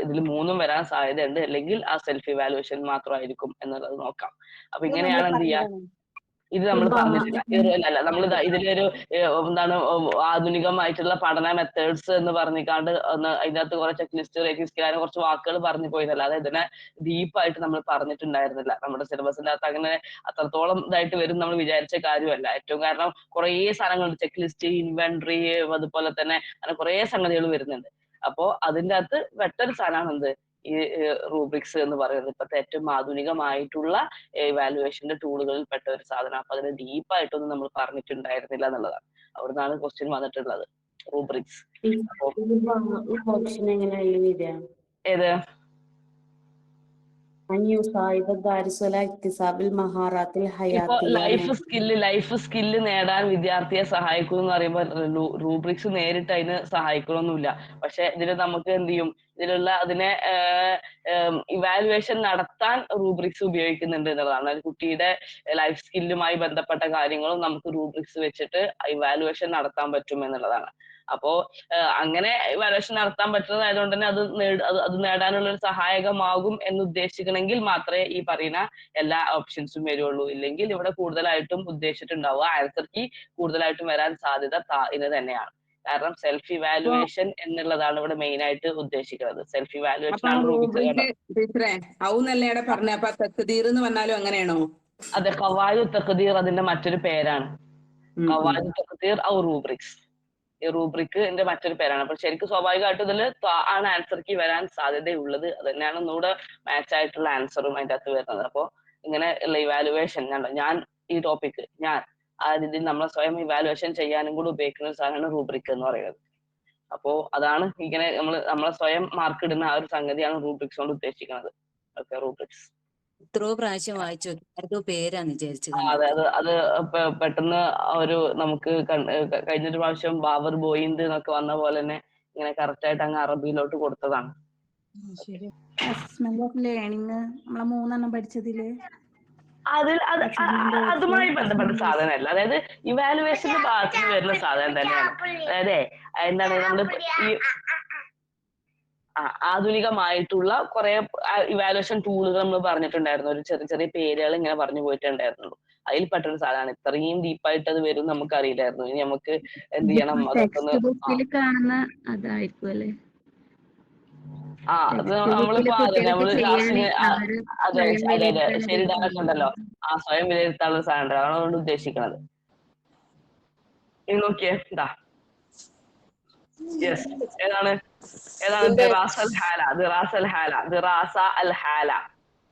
ഇതിൽ മൂന്നും വരാൻ സാധ്യതയുണ്ട്. അല്ലെങ്കിൽ ആ സെൽഫ് ഇവാലുവേഷൻ മാത്രമായിരിക്കും എന്നുള്ളത് നോക്കാം. അപ്പൊ ഇങ്ങനെയാണ് എന്ത് ചെയ്യാ, ഇത് നമ്മൾ പറഞ്ഞിട്ടില്ല. അല്ല നമ്മൾ ഇതിലൊരു എന്താണ് ആധുനികമായിട്ടുള്ള പഠന മെത്തേഡ്സ് എന്ന് പറഞ്ഞിക്കാണ്ട് അതിന്റെ അകത്ത് കുറെ ചെക്ക് ലിസ്റ്റ് റേറ്റിംഗ് സ്കെയിൽ കുറച്ച് വാക്കുകൾ പറഞ്ഞു പോയതല്ല. അതായത് ഇതിനെ ഡീപ്പായിട്ട് നമ്മൾ പറഞ്ഞിട്ടുണ്ടായിരുന്നില്ല. നമ്മുടെ സിലബസിന്റെ അകത്ത് അങ്ങനെ അത്രത്തോളം ഇതായിട്ട് വരും നമ്മൾ വിചാരിച്ച കാര്യമല്ല. ഏറ്റവും കാരണം കുറേ സാധനങ്ങളുണ്ട്, ചെക്ക് ലിസ്റ്റ്, ഇൻവെന്ററി, അതുപോലെ തന്നെ അങ്ങനെ കുറേ സംഗതികൾ വരുന്നുണ്ട്. അപ്പോ അതിന്റെ അകത്ത് വെട്ടൊരു സാധനമാണ് എന്ത് ഈ റൂബ്രിക്സ് എന്ന് പറയുന്നത്. ഇപ്പോഴത്തെ ഏറ്റവും ആധുനികമായിട്ടുള്ള ഇവാലുവേഷന്റെ ടൂളുകളിൽ പെട്ട ഒരു സാധനം. അപ്പൊ അതിന് ഡീപ്പായിട്ടൊന്നും നമ്മൾ പറഞ്ഞിട്ടുണ്ടായിരുന്നില്ല എന്നുള്ളതാണ്. അവിടുന്നാണ് ക്വസ്റ്റ്യൻ വന്നിട്ടുള്ളത് റൂബ്രിക്സ്. ഓപ്ഷൻ എങ്ങനെയാണ് വരിക? ഏത് ഇപ്പൊ ലൈഫ് സ്കില്ല് നേടാൻ വിദ്യാർത്ഥിയെ സഹായിക്കും എന്ന് പറയുമ്പോൾ റൂബ്രിക്സ് നേരിട്ട് അതിന് സഹായിക്കണമെന്നില്ല. പക്ഷെ ഇതിൽ നമുക്ക് എന്ത് ചെയ്യും, ഇതിലുള്ള അതിനെ ഇവാലുവേഷൻ നടത്താൻ റൂബ്രിക്സ് ഉപയോഗിക്കുന്നുണ്ട് എന്നുള്ളതാണ്. കുട്ടിയുടെ ലൈഫ് സ്കില്ലുമായി ബന്ധപ്പെട്ട കാര്യങ്ങളും നമുക്ക് റൂബ്രിക്സ് വെച്ചിട്ട് ഇവാലുവേഷൻ നടത്താൻ പറ്റും എന്നുള്ളതാണ്. അപ്പോ അങ്ങനെ ഇവാലുവേഷൻ നടത്താൻ പറ്റുന്നതായതുകൊണ്ട് തന്നെ അത് നേടാനുള്ള ഒരു സഹായകമാകും എന്ന് ഉദ്ദേശിക്കണമെങ്കിൽ മാത്രമേ ഈ പറയുന്ന എല്ലാ ഓപ്ഷൻസും വരുള്ളൂ. ഇല്ലെങ്കിൽ ഇവിടെ കൂടുതലായിട്ടും ഉദ്ദേശിച്ചിട്ടുണ്ടാവുക ആൻസർ കീ കൂടുതലായിട്ടും വരാൻ സാധ്യത ഇത് തന്നെയാണ്. കാരണം സെൽഫ് ഇവാലുവേഷൻ എന്നുള്ളതാണ് ഇവിടെ മെയിൻ ആയിട്ട് ഉദ്ദേശിക്കുന്നത്. സെൽഫ് ഇവാലുവേഷൻ ആണ് ടീച്ചറെ ഔന്നല്ലേ പറഞ്ഞ അപ്പൊ തഖ്ദീർ എന്ന് പറഞ്ഞാലും അങ്ങനെയാണോ? അതെ, ഖവായിദ് തഖ്ദീർ അതിന്റെ മറ്റൊരു പേരാണ്. ഖവായിദ് തഖ്ദീർ ഔ റൂബ്രിക്സ്. ഈ റൂബ്രിക് എന്റെ മറ്റൊരു പേരാണ്. അപ്പൊ ശരിക്കും സ്വാഭാവികമായിട്ടും ഇതിൽ ആണ് ആൻസർ കീ വരാൻ സാധ്യതയുള്ളത്. അത് തന്നെയാണ് ഒന്നുകൂടെ മാച്ച് ആയിട്ടുള്ള ആൻസറും അതിന്റെ അകത്ത് വരുന്നത്. അപ്പോ ഇങ്ങനെ ഉള്ള ഇവാലുവേഷൻ ഞാൻ ഈ ടോപ്പിക് ആ രീതിയിൽ നമ്മളെ സ്വയം ഇവാലുവേഷൻ ചെയ്യാനും കൂടി ഉപയോഗിക്കുന്ന ഒരു സാധനമാണ് റൂബ്രിക് എന്ന് പറയുന്നത്. അപ്പോ അതാണ് ഇങ്ങനെ നമ്മളെ സ്വയം മാർക്ക് ഇടുന്ന ആ ഒരു സംഗതിയാണ് റൂബ്രിക്സ് കൊണ്ട് ഉദ്ദേശിക്കുന്നത്. ഓക്കെ, റൂബ്രിക്സ് എത്രയോ പ്രാവശ്യം വായിച്ചു, ആർക്കോ പേരാന്ന് വിചാരിച്ചു. അത് പെട്ടെന്ന് ഒരു നമുക്ക് കഴിഞ്ഞൊരു പ്രാവശ്യം ബാബർ ബോയിന്ദ് എന്നൊക്കെ വന്ന പോലെ തന്നെ ഇങ്ങനെ കറക്റ്റ് ആയിട്ട് അങ്ങ് അറബിയിലോട്ട് കൊടുത്തതാണ്. അസസ്മെന്റ് ഓഫ് ലേണിംഗ് നമ്മളെ 3 പഠിച്ചതില് അതുമായി ബന്ധപ്പെട്ട സാധനമല്ല. അതായത് ഇവാലുവേഷന്റെ ഭാഗത്ത് വരുന്ന സാധനം തന്നെയാണ്. അതായത് എന്താണ് നമ്മൾ ഈ ആധുനികമായിട്ടുള്ള കുറെ ഇവാലുവേഷൻ ടൂളുകൾ നമ്മൾ പറഞ്ഞിട്ടുണ്ടായിരുന്നു. ഒരു ചെറിയ ചെറിയ പേരുകൾ ഇങ്ങനെ പറഞ്ഞു പോയിട്ടുണ്ടായിരുന്നുള്ളൂ. അതിൽ പെട്ടൊരു സാധനമാണ്. ഇത്രയും ഡീപ്പായിട്ട് അത് വരും നമുക്ക് അറിയില്ലായിരുന്നു. ഇനി നമുക്ക് എന്ത് ചെയ്യണം, അതൊക്കെ അത് നമ്മളിപ്പോ നമ്മള് ക്ലാസ്സിന് അതെ ശരിയാണൊക്കെ ഉണ്ടല്ലോ, സ്വയം വിലയിരുത്താനുള്ള സാധനം ഉണ്ട്. അതാണ് അതുകൊണ്ട് ഉദ്ദേശിക്കുന്നത്. ഇനി നോക്കിയേ, ഇതാ യെസ് ഏതാണ് ദിറാസ അൽ ഹാല.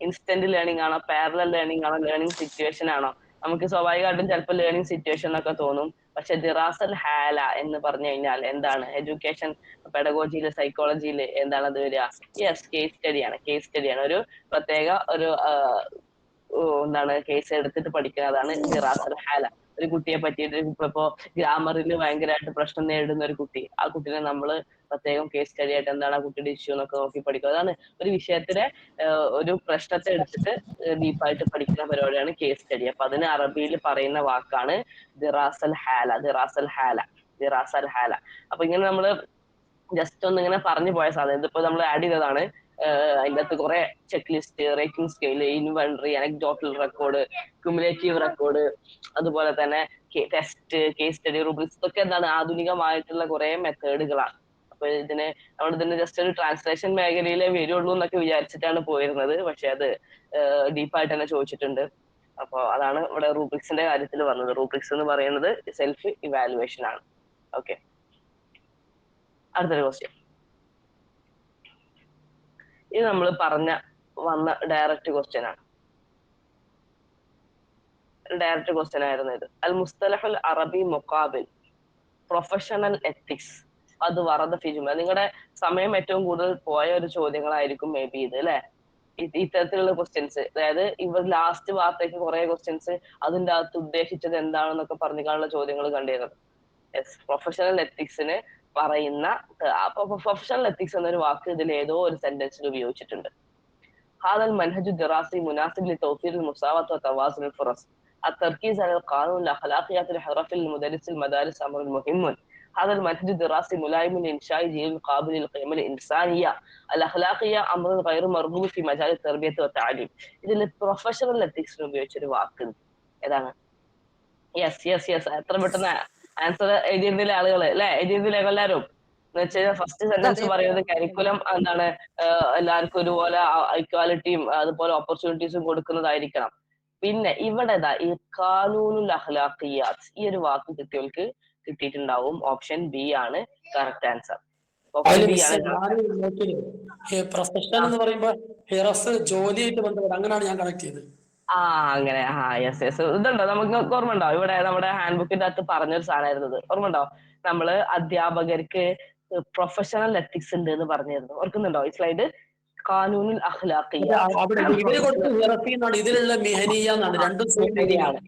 ഇൻസ്റ്റന്റ് ലേണിംഗ് ആണോ, പാരലൽ ലേണിംഗ് ആണോ, ലേണിംഗ് സിറ്റുവേഷൻ ആണോ? നമുക്ക് സ്വാഭാവികമായിട്ടും ചിലപ്പോൾ ലേണിംഗ് സിറ്റുവേഷൻ എന്നൊക്കെ തോന്നും. പക്ഷെ ദിറാസൽ ഹാല എന്ന് പറഞ്ഞു കഴിഞ്ഞാൽ എന്താണ്? എഡ്യൂക്കേഷൻ പെഡഗോജിയില് സൈക്കോളജിയില് എന്താണ് അത് വരിക? യെസ്, കേസ് സ്റ്റഡിയാണ്. ഒരു പ്രത്യേക ഒരു എന്താണ് കേസ് എടുത്തിട്ട് പഠിക്കുന്നതാണ് ദിറാസൽ ഹാല. ഒരു കുട്ടിയെ പറ്റിയിട്ട് ഇപ്പൊ ഗ്രാമറിൽ ഭയങ്കരമായിട്ട് പ്രശ്നം നേരിടുന്ന ഒരു കുട്ടി, ആ കുട്ടീനെ നമ്മൾ പ്രത്യേകം കേസ് സ്റ്റഡി ആയിട്ട് എന്താണ് ആ കുട്ടിയുടെ ഇഷ്യൂ എന്നൊക്കെ നോക്കി പഠിക്കുക. അതാണ് ഒരു വിഷയത്തിലെ ഒരു പ്രശ്നത്തെ എടുത്തിട്ട് ഡീപ്പായിട്ട് പഠിക്കുന്ന പരിപാടിയാണ് കേസ് സ്റ്റഡി. അപ്പൊ അതിന് അറബിയിൽ പറയുന്ന വാക്കാണ് ദിറാസൽ ഹാല, ദിറാസൽ ഹാല, ദിറാസൽ ഹാല. അപ്പൊ ഇങ്ങനെ നമ്മള് ജസ്റ്റ് ഒന്ന് ഇങ്ങനെ പറഞ്ഞു പോയ സാധനം ഇതിപ്പോ നമ്മൾ ആഡ് ചെയ്തതാണ്. അതിൻ്റെ അകത്ത് കുറെ check list, rating scale, inventory, anecdotal record, cumulative record, അതുപോലെ തന്നെ ടെസ്റ്റ്, കേസ് സ്റ്റഡി, റുബ്രിക്സ്, ഇതൊക്കെ എന്താണ് ആധുനികമായിട്ടുള്ള കുറെ മെത്തേഡുകളാണ്. അപ്പൊ നമ്മളിതിന് ജസ്റ്റ് ഒരു ട്രാൻസ്ലേഷൻ മേഖലയിലേ വരുള്ളൂ എന്നൊക്കെ വിചാരിച്ചിട്ടാണ് പോയിരുന്നത്. പക്ഷെ അത് ഡീപ്പായിട്ട് തന്നെ ചോദിച്ചിട്ടുണ്ട്. അപ്പോൾ അതാണ് ഇവിടെ റൂബ്രിക്സിന്റെ കാര്യത്തിൽ വന്നത്. റൂബ്രിക്സ് എന്ന് പറയുന്നത് സെൽഫ് ഇവാലുവേഷൻ ആണ്. ഓക്കെ, അടുത്തൊരു ക്വസ്റ്റ്യൻ. ഇത് നമ്മൾ വന്ന ഡയറക്റ്റ് ക്വസ്റ്റ്യൻ ആണ്. ഡയറക്റ്റ് ക്വസ്റ്റ്യൻ ആയിരുന്നു ഇത്. അൽ മുസ്തലഹുൽ അറബി മുഖാബിൽ പ്രൊഫഷണൽ എത്തിക്സ് അത് വറദ ഫി ജുംല. നിങ്ങളുടെ സമയം ഏറ്റവും കൂടുതൽ പോയ ഒരു ചോദ്യങ്ങളായിരിക്കും മേ ബി ഇത്, അല്ലെ? ഇത്തരത്തിലുള്ള ക്വസ്റ്റ്യൻസ്, അതായത് ഇവർ ലാസ്റ്റ് ഭാഗത്തേക്ക് കുറെ ക്വസ്റ്റ്യൻസ് അതിന്റെ അകത്ത് ഉദ്ദേശിച്ചത് എന്താണെന്നൊക്കെ പറഞ്ഞിട്ടുള്ള ചോദ്യങ്ങൾ കണ്ടിരുന്നത്. യെസ്, പ്രൊഫഷണൽ എത്തിക്സിന് പറയുന്ന പ്രൊഫഷണൽ എത്തിക്സ് എന്നൊരു വാക്ക് ഇതിൽ ഏതോ ഒരു സെന്റൻസിൽ ഉപയോഗിച്ചിട്ടുണ്ട്. هذا المنهج الدراسي مناسب لتوفير المساواة وتوازن الفرص. التركيز على القانون الأخلاقيات الحرف للمدرس المدارس أمر مهم. هذا المنهج الدراسي ملائم لإنشاء جيل قابل للقيم الإنسانية الأخلاقية أمر غير مرغوب في مجال التربية والتعليم. ഇതിൽ പ്രൊഫഷണൽ എത്തിക്സിന് ഉപയോഗിച്ചൊരു വാക്ക് ഏതാണ്? യെസ്, എത്ര പെട്ടെന്ന് ആൻസർ എഴുതിയിരുന്നില്ല ആളുകൾ, അല്ലെ? എഴുതിയിരുന്നില്ല എല്ലാവരും? എന്ന് വെച്ചാൽ ഫസ്റ്റ് സെന്റൻസ് പറയുന്നത് കരിക്കുലം എന്താണ് എല്ലാവർക്കും ഒരുപോലെ ഇക്വാലിറ്റിയും അതുപോലെ ഓപ്പർച്യൂണിറ്റീസും കൊടുക്കുന്നതായിരിക്കണം. പിന്നെ ഇവിടെ ഈ ഖാനൂനുൽ അഖ്ലാഖിയാത്ത് ഈ ഒരു വാക്ക് കിട്ടിയവർക്ക് കിട്ടിയിട്ടുണ്ടാവും. ഓപ്ഷൻ ബി ആണ് കറക്റ്റ് ആൻസർ. ഓപ്ഷൻ ബി ആണ്. പ്രൊഫഷണൽ എന്ന് പറയുമ്പോ ഹിറഫ് ജോലിയായിട്ട് ബന്ധപ്പെട്ട് അങ്ങനെയാണ് ഞാൻ കണക്ട് ചെയ്തത്. അങ്ങനെ യെസ്. ഇതുണ്ടോ നമുക്ക് ഓർമ്മ ഉണ്ടോ? ഇവിടെ നമ്മുടെ ഹാൻഡ് ബുക്കിന്റെ അകത്ത് പറഞ്ഞൊരു സാധനമായിരുന്നത് ഓർമ്മ ഉണ്ടോ? നമ്മള് അധ്യാപകർക്ക് പ്രൊഫഷണൽ എത്തിക്സ് ഉണ്ട് എന്ന് പറഞ്ഞിരുന്നു, ഓർക്കുന്നുണ്ടോ? ഈ സ്ലൈഡ് ഖാനൂനുൽ അഖ്ലാഖിയ്യാത്ത് ഇതിലുള്ള മിഹനിയ എന്നാണ്, രണ്ടും സെയിം മീനിങ് ആണ്.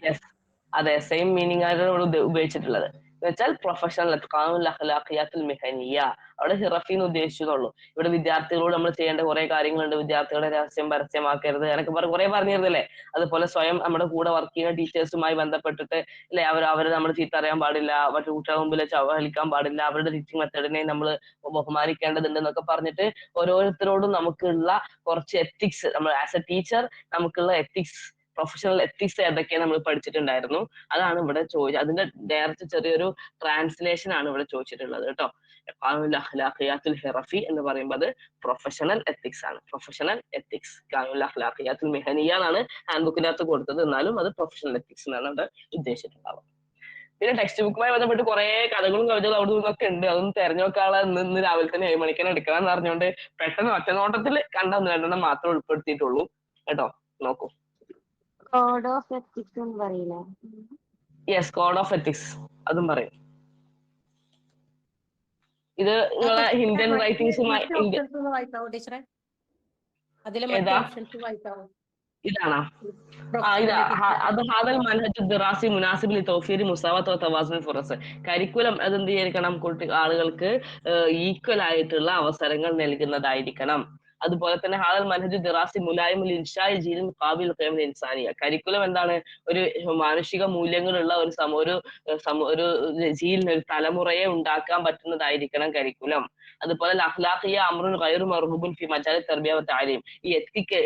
അതെ, സെയിം മീനിങ് ആണ് ഉപയോഗിച്ചിട്ടുള്ളത്. എന്ന് വെച്ചാൽ പ്രൊഫഷണൽ ഖാനൂനുൽ അഖ്ലാഖിയാത്തുൽ മിഹനിയ, അവിടെ ഹിറഫിന്ന് ഉദ്ദേശിച്ചെന്നുള്ളൂ. ഇവിടെ വിദ്യാർത്ഥികളോട് നമ്മൾ ചെയ്യേണ്ട കുറെ കാര്യങ്ങളുണ്ട്. വിദ്യാർത്ഥികളുടെ രഹസ്യം പരസ്യമാക്കരുത്, എനിക്ക് കുറെ പറഞ്ഞിരുന്നില്ലേ? അതുപോലെ സ്വയം നമ്മുടെ കൂടെ വർക്ക് ചെയ്യുന്ന ടീച്ചേഴ്സുമായി ബന്ധപ്പെട്ടിട്ട് അല്ലെ, അവരെ നമ്മൾ ചീത്ത അറിയാൻ പാടില്ല, മറ്റു കുട്ടികളുടെ മുമ്പിൽ അവഹേളിക്കാൻ പാടില്ല, അവരുടെ ടീച്ചിങ് മെത്തേഡിനെ നമ്മൾ ബഹുമാനിക്കേണ്ടതുണ്ട് എന്നൊക്കെ പറഞ്ഞിട്ട് ഓരോരുത്തരോടും നമുക്കുള്ള കുറച്ച് എത്തിക്സ്, നമ്മൾ ആസ് എ ടീച്ചർ നമുക്കുള്ള എത്തിക്സ്, പ്രൊഫഷണൽ എത്തിക്സ് ഏതൊക്കെയാണ് നമ്മൾ പഠിച്ചിട്ടുണ്ടായിരുന്നു. അതാണ് ഇവിടെ ചോദിച്ചത്. അതിന്റെ ഡയറക്റ്റ് ചെറിയൊരു ട്രാൻസ്ലേഷൻ ആണ് ഇവിടെ ചോദിച്ചിട്ടുള്ളത് കേട്ടോ. ഖാനൂനുൽ അഖ്ലാഖിയാത്തുൽ ഹിറഫി എന്ന് പറയുമ്പോൾ അത് പ്രൊഫഷണൽ എത്തിക്സ് ആണ്. പ്രൊഫഷണൽ എത്തിക്സ് ഖാനൂനുൽ അഖ്ലാഖിയാത്തുൽ മിഹനിയ എന്നാണ് ഹാൻഡ് ബുക്കിനകത്ത് കൊടുത്തത്, എന്നാലും അത് പ്രൊഫഷണൽ എത്തിക്സ് എന്നാണ് അവിടെ ഉദ്ദേശിച്ചിട്ടുണ്ടാവുക. പിന്നെ ടെക്സ്റ്റ് ബുക്കുമായി ബന്ധപ്പെട്ട് കുറെ കഥകളും കവിതകളും അവിടെ നിന്നൊക്കെ ഉണ്ട്. അതൊന്നും തെരഞ്ഞു നോക്കാനുള്ള ഇന്ന് രാവിലെ തന്നെ 7 മണിക്കാണ് എടുക്കാന്ന് പറഞ്ഞുകൊണ്ട് പെട്ടെന്ന് ഒറ്റനോട്ടത്തിൽ കണ്ട 1-2 മാത്രമേ ഉൾപ്പെടുത്തിയിട്ടുള്ളൂ കേട്ടോ. നോക്കൂ. കോഡ് ഓഫ് എത്തിക്സ് എന്ന് പറയില്ല? യെസ്, കോഡ് ഓഫ് എത്തിക്സ് അതും പറയും. ഇത് നിങ്ങളെ ഇന്ത്യൻ റൈറ്റിംഗ്സുമായി ഇതാണോ? അത് ഹാദൽ മനഹജ് ദിറാസി മുനാസിബ് ലിതൗഫീരി മുസാവത്ത് വ തവാസുൽ ഫുറസ്. കരിക്കുലം അതെന്ത് ചെയ്യണം? ആളുകൾക്ക് ഈക്വൽ ആയിട്ടുള്ള അവസരങ്ങൾ നൽകുന്നതായിരിക്കണം. അതുപോലെ തന്നെ ഹാദൽ മനഹജ് ദിറാസി മുലായിമുൽ ഇൻഷാഇ ജീലിൻ ഖാബിൽ ഖിയമൽ ഇൻസാനിയ. കരിക്കുലം എന്താണ്? ഒരു മാനുഷിക മൂല്യങ്ങളുള്ള ഒരു ജീലിന്, ഒരു തലമുറയെ ഉണ്ടാക്കാൻ പറ്റുന്നതായിരിക്കണം കരിക്കുലം. അതുപോലെ അഖ്ലാഖിയ അംറുൻ ഗൈറു മർഹൂബുൻ ഫി മജാലി തർബിയ വ തഅലീം. ഈ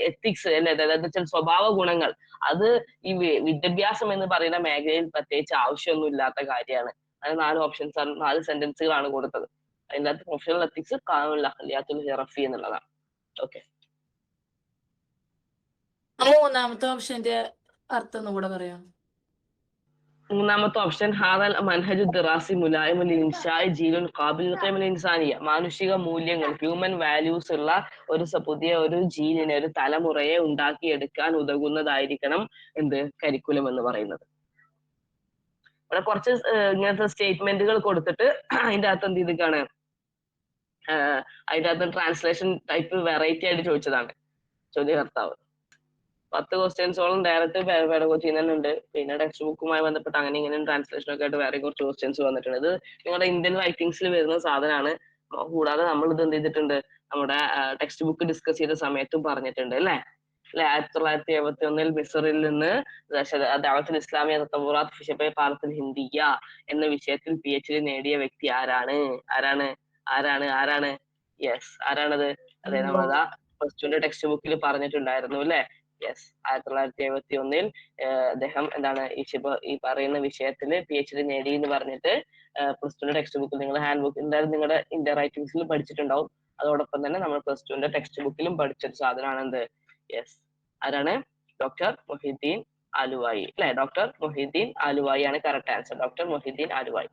എത്തിക്സ് അല്ലെ, അതായത് സ്വഭാവ ഗുണങ്ങൾ, അത് ഈ വിദ്യാഭ്യാസം എന്ന് പറയുന്ന മേഖലയിൽ പ്രത്യേകിച്ച് ആവശ്യമൊന്നും ഇല്ലാത്ത കാര്യമാണ്. അത് 4 ഓപ്ഷൻസ് ആണ്, 4 സെന്റൻസുകളാണ് കൊടുത്തത്. അതിൻ്റെ അകത്ത് പ്രൊഫഷണൽ എത്തിക്സ് ഖാനൂനുൽ അഖ്ലാഖിയാത്തുൽ ഹിറഫി എന്നുള്ളതാണ്. ഓക്കെ, മൂന്നാമത്തെ ഓപ്ഷന്റെ അർത്ഥം ഒന്നും കൂടെ പറയാം. മൂന്നാമത്തെ ഓപ്ഷൻ ഹാദൽ മനഹജു ദിറാസി മുലായിമുൽ ഇൻഷാഇ ജീലുൻ ഖാബിൽ ഖിയമൽ ഇൻസാനിയ. മാനുഷിക മൂല്യങ്ങൾ, ഹ്യൂമൻ വാല്യൂസ് ഉള്ള പുതിയ ഒരു ജീലിനെ, ഒരു തലമുറയെ ഉണ്ടാക്കിയെടുക്കാൻ ഉതകുന്നതായിരിക്കണം എന്ത് കരിക്കുലം എന്ന് പറയുന്നത്. ഇവിടെ കുറച്ച് ഇങ്ങനത്തെ സ്റ്റേറ്റ്മെന്റുകൾ കൊടുത്തിട്ട് അതിന്റെ അകത്ത് എന്ത് ചെയ്തിട്ടാണ്, അതിന്റെ അകത്ത് ട്രാൻസ്ലേഷൻ ടൈപ്പ് വെറൈറ്റി ആയിട്ട് ചോദിച്ചതാണ് ചോദ്യകർത്താവ്. 10 ക്വസ്റ്റ്യൻസോളം ഡയറക്റ്റ് പെഡഗോജിയിൽ തന്നെ ഉണ്ട്. പിന്നെ ടെക്സ്റ്റ് ബുക്കുമായി ബന്ധപ്പെട്ട് അങ്ങനെ ഇങ്ങനെ ട്രാൻസ്ലേഷൻ ഒക്കെ ആയിട്ട് വേറെ കുറച്ച് ക്വസ്റ്റ്യൻസ് വന്നിട്ടുണ്ട്. ഇത് നിങ്ങളുടെ ഇന്ത്യൻ റൈറ്റിംഗ്സിൽ വരുന്ന സാധനമാണ്. കൂടാതെ നമ്മൾ ഇത് എന്ത് ചെയ്തിട്ടുണ്ട്, നമ്മുടെ ടെക്സ്റ്റ് ബുക്ക് ഡിസ്കസ് ചെയ്ത സമയത്തും പറഞ്ഞിട്ടുണ്ട് അല്ലെ. 1971 മിസറിൽ നിന്ന് ദഅവത്തുൽ ഇസ്ലാമിയ തത്തവുറാത്ത് ഫി ശബഹ ഖാറത്തുൽ ഹിന്ദിയ എന്ന വിഷയത്തിൽ PhD നേടിയ വ്യക്തി ആരാണ്? യെസ്, ആരാണത്? അതെ, നമ്മളതാ പ്ലസ് ടെക്സ്റ്റ് ബുക്കിൽ പറഞ്ഞിട്ടുണ്ടായിരുന്നു അല്ലെ. യെസ്, 1971 അദ്ദേഹം എന്താണ് ഈ പറയുന്ന വിഷയത്തിൽ PhD നേടി എന്ന് പറഞ്ഞിട്ട് പ്ലസ് ടെക്സ്റ്റ് ബുക്കിൽ, നിങ്ങളുടെ ഹാൻഡ് ബുക്ക് എന്തായാലും നിങ്ങളുടെ ഇന്ത്യ റൈറ്റിംഗ്സിൽ പഠിച്ചിട്ടുണ്ടാവും. അതോടൊപ്പം തന്നെ നമ്മൾ പ്ലസ് ടെക്സ്റ്റ് ബുക്കിലും പഠിച്ചൊരു സാധനമാണ് എന്ത്? യെസ്, ആരാണ്? ഡോക്ടർ മൊഹീദ്ദീൻ ആലുവായി അല്ലെ. ഡോക്ടർ മൊഹീദ്ദീൻ ആലുവായി ആണ് കറക്റ്റ് ആൻസർ. ഡോക്ടർ മൊഹീദ്ദീൻ ആലുവായി.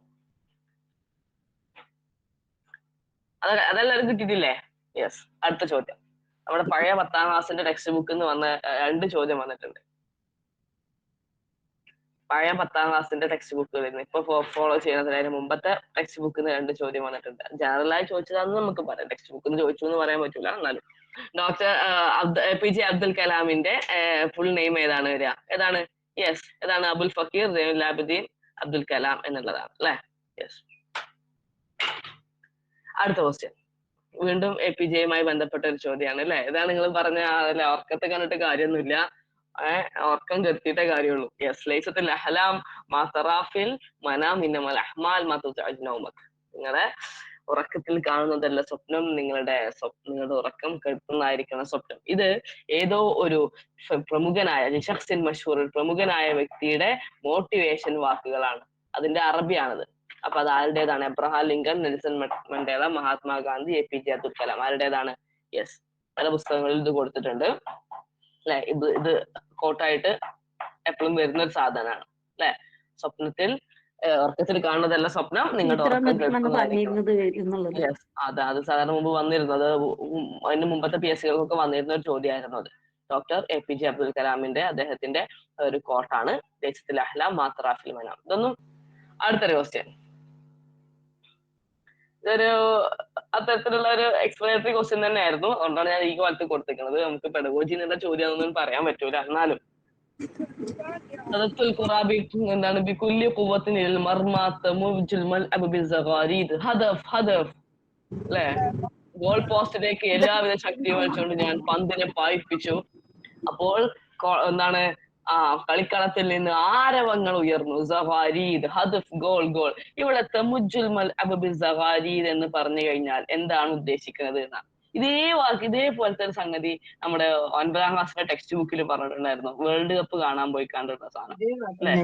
അതെല്ലാവരും കിട്ടിയിട്ടില്ലേ? യെസ്. അടുത്ത ചോദ്യം, നമ്മുടെ പഴയ 10ാം ക്ലാസ്സിന്റെ ടെക്സ്റ്റ് ബുക്കിൽ നിന്ന് വന്ന 2 ചോദ്യം വന്നിട്ടുണ്ട്. പഴയ 10ാം ക്ലാസ്സിന്റെ ടെക്സ്റ്റ് ബുക്കുകളിൽ നിന്ന് ഇപ്പൊ ഫോളോ ചെയ്യുന്നതിന് മുമ്പത്തെ ടെക്സ്റ്റ് ബുക്കിൽ നിന്ന് 2 ചോദ്യം വന്നിട്ടുണ്ട്. ജനറലായി ചോദിച്ചതാണെന്ന് നമുക്ക് പറയാം, ടെക്സ്റ്റ് ബുക്കിൽ നിന്ന് ചോദിച്ചു എന്ന് പറയാൻ പറ്റൂല. എന്നാലും ഡോക്ടർ APJ അബ്ദുൽ കലാമിന്റെ ഫുൾ നെയിം ഏതാണ് വരിക? ഏതാണ്? യെസ്, ഏതാണ്? അബുൽ ഫക്കീർ സൈനുൽ ആബിദീൻ അബ്ദുൽ കലാം എന്നുള്ളതാണ് അല്ലെ. യെസ്. അടുത്ത ക്വസ്റ്റ്യൻ വീണ്ടും APJയുമായി ബന്ധപ്പെട്ട ഒരു ചോദ്യമാണ് അല്ലെ. ഇതാണ് നിങ്ങൾ പറഞ്ഞ അല്ലെ, ഉറക്കത്തെ കണ്ടിട്ട് കാര്യമൊന്നുമില്ല, ഉറക്കം കെടുത്തിയിട്ടേ കാര്യമുള്ളൂ. യെസ്, ലൈസത്തുൽ അഹ്ലാം മാ തറാഫിൽ മനാം ഇന്നമൽ അഹ്മാൽ മാ തുതഅജ് നൗമക്. നിങ്ങളുടെ ഉറക്കത്തിൽ കാണുന്നതല്ല സ്വപ്നം, നിങ്ങളുടെ ഉറക്കം കെടുത്തുന്നതായിരിക്കണം സ്വപ്നം. ഇത് ഏതോ ഒരു പ്രമുഖനായ ഷഖ്സിൻ മഷ്ഹൂർ, പ്രമുഖനായ വ്യക്തിയുടെ മോട്ടിവേഷൻ വാക്കുകളാണ്. അതിന്റെ അറബിയാണത്. അപ്പൊ അത് ആരുടേതാണ്? Abraham Lincoln, Nelson Mandela, Mahatma Gandhi, APJ Abdul Kalam. ആരുടേതാണ്? യെസ്, പല പുസ്തകങ്ങളിൽ ഇത് കൊടുത്തിട്ടുണ്ട് അല്ലെ. ഇത് കോട്ടായിട്ട് എപ്പോഴും വരുന്ന ഒരു സാധനമാണ് അല്ലെ. സ്വപ്നത്തിൽ ഉറക്കത്തിൽ കാണുന്നതല്ല സ്വപ്നം, നിങ്ങളുടെ ഉറക്കം കെടുത്തുന്നതായിരിക്കണം. യെസ്, അത് സാധാരണ മുമ്പ് വന്നിരുന്നത്, അതിന് മുമ്പത്തെ PSCകൾക്കൊക്കെ വന്നിരുന്ന ഒരു ചോദ്യമായിരുന്നു അത്. ഡോക്ടർ APJ അബ്ദുൽ കലാമിന്റെ അദ്ദേഹത്തിന്റെ ഒരു കോട്ടാണ് ലൈസത്തുൽ അഹ്ലാം മാ തറാഫിൽ മനാം. ഇതൊന്നും അടുത്തൊരു ക്വസ്റ്റ്യൻ, ഇതൊരു അത്തരത്തിലുള്ള ഒരു എക്സ്പ്ലനേറ്ററി ക്വസ്റ്റ്യൻ തന്നെ ആയിരുന്നു. അതുകൊണ്ടാണ് ഞാൻ ഈ കാലത്ത് കൊടുത്തിരിക്കുന്നത്. നമുക്ക് പെഡഗോജി എന്നുള്ള ചോദ്യം പറയാൻ പറ്റൂല. എന്നാലും എന്താണ് ബികുല്ലി ഖുവ്വത്തിൻ മർമാത്ത് മുവ്ജുൽ മൽഅബ് ബിസ്സഗാരീദ് ഹദഫ് അല്ലെ. ഗോൾ പോസ്റ്റിലേക്ക് എല്ലാവിധ ശക്തിയും വെച്ചുകൊണ്ട് ഞാൻ പന്തിനെ പായിപ്പിച്ചു. അപ്പോൾ എന്താണ് കളിക്കളത്തിൽ നിന്ന് ആരവങ്ങൾ ഉയർന്നു. സഗാരീദ്, ഹദഫ്, ഗോൾ. ഇവിടെ തമുജ്ജുൽ മൽഅബ് ബിസ്സഗാരീദ് എന്ന് പറഞ്ഞു കഴിഞ്ഞാൽ എന്താണ് ഉദ്ദേശിക്കുന്നത് എന്നാണ്. ഇതേപോലത്തെ ഒരു സംഗതി നമ്മുടെ 9ാം ക്ലാസ്സിലെ ടെക്സ്റ്റ് ബുക്കിൽ പറഞ്ഞിട്ടുണ്ടായിരുന്നു. വേൾഡ് കപ്പ് കാണാൻ പോയി കണ്ടിരുന്ന സാധനം അല്ലെ.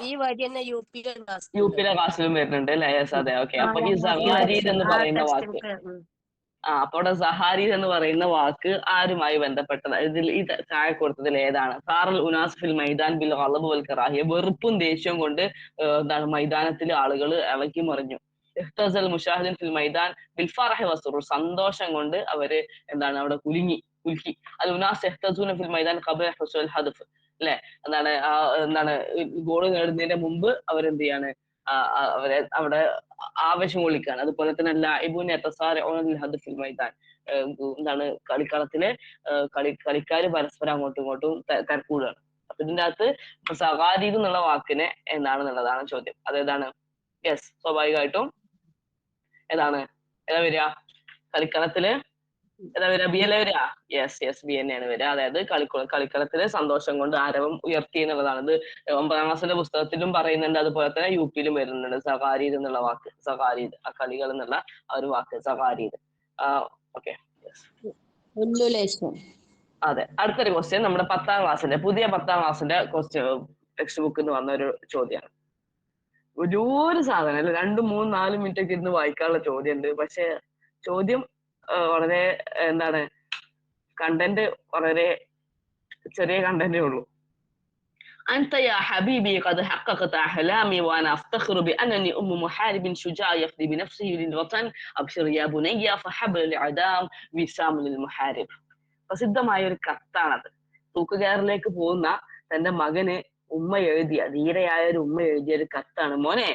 ഈ വരി തന്നെ യുപിയിലെ ക്ലാസ്സിലും വരുന്നുണ്ട് അല്ലെ. യെസ്, അതെ, ഓക്കെ. അപ്പൊ ഈ സഗാരീദ് എന്ന് പറയുന്ന വാക്ക്, അപ്പോൾ അവിടെ സഹാരീദ് എന്ന് പറയുന്ന വാക്ക് ആരുമായി ബന്ധപ്പെട്ടത്? ഇതിൽ ഈ താഴെ കൊടുത്തതിൽ ഏതാണ്? സാറൽ ഉനാസ് ഫിൽ മൈദാൻ ബിൽ ഖളബ് വൽ കറാഹിയ, വെറുപ്പും ദേഷ്യവും കൊണ്ട് എന്താണ് മൈതാനത്തിൽ ആളുകൾ ഇളക്കി മറിഞ്ഞു. ഇഹ്തസൽ മുഷാഹിദിൻ ഫിൽ മൈദാൻ ബിൽ ഫറഹി വസ്റുർ, സന്തോഷം കൊണ്ട് അവര് എന്താണ് അവിടെ കുലുക്കി. അൽ ഉനാസ് ഇഹ്തസൂന ഫിൽ മൈദാൻ ഖബ്ല ഹുസുൽ ഹദഫ് അല്ലെ. എന്താണ് ഗോൾ നേടുന്നതിന്റെ മുമ്പ് അവരെന്ത് ചെയ്യാണ്? അവരെ അവിടെ ആവേശം കൊള്ളിക്കാണ്. അതുപോലെ തന്നെ മൈദാൻ, എന്താണ് കളിക്കളത്തിലെ കളിക്കാര് പരസ്പരം അങ്ങോട്ടും ഇങ്ങോട്ടും തിരക്കൂടുകയാണ്. അപ്പൊ ഇതിന്റെ അകത്ത് സഗാരീദ് എന്നുള്ള വാക്കിനെ എന്താണെന്നുള്ളതാണ് ചോദ്യം. അതേതാണ്? യെസ്, സ്വാഭാവികമായിട്ടും ഏതാ വരിക? കളിക്കളത്തില് ഏതാ വരിക? ബി അല്ലേ വരിക? യെസ്, ബി തന്നെയാണ് വരിക. അതായത് കളിക്കളത്തില് സന്തോഷം കൊണ്ട് ആരവം ഉയർത്തി എന്നുള്ളതാണ്. ഇത് 9ാം ക്ലാസ്സിന്റെ പുസ്തകത്തിലും പറയുന്നുണ്ട്, അതുപോലെ തന്നെ യുപിയിലും വരുന്നുണ്ട് സഗാരീദ് എന്നുള്ള വാക്ക്. സഗാരീദ്, ആ കളികൾ എന്നുള്ള ആ ഒരു വാക്ക് സഗാരീദ്. ഓക്കെ, അതെ. അടുത്തൊരു ക്വസ്റ്റ്യൻ നമ്മുടെ 10ാം ക്ലാസ്സിന്റെ പുതിയ 10ാം ക്ലാസ്സിന്റെ ടെക്സ്റ്റ് ബുക്കിൽ നിന്ന് വന്ന ഒരു ചോദ്യമാണ്. ഒരു സാധനം അല്ല, 2, 3, 4 മിനിറ്റ് ഒക്കെ ഇരുന്ന് വായിക്കാനുള്ള ചോദ്യം ഉണ്ട്. പക്ഷെ ചോദ്യം വളരെ എന്താണ്, കണ്ടന്റ് വളരെ ചെറിയ കണ്ടന്റേ ഉള്ളൂ. أنت يا حبيبي قد حققت أحلامي وأنا أفتخر بأنني أم محارب شجاع يفدي بنفسه للوطن أبشر يا بني فحبل الإعدام وسام للمحارب. പ്രസിദ്ധമായ ഒരു കത്താണത്. തൂക്കുകയറിലേക്ക് പോകുന്ന തന്റെ മകന് ധീരയായ ഒരു ഉമ്മ എഴുതിയ ഒരു കത്താണ്. മോനെ,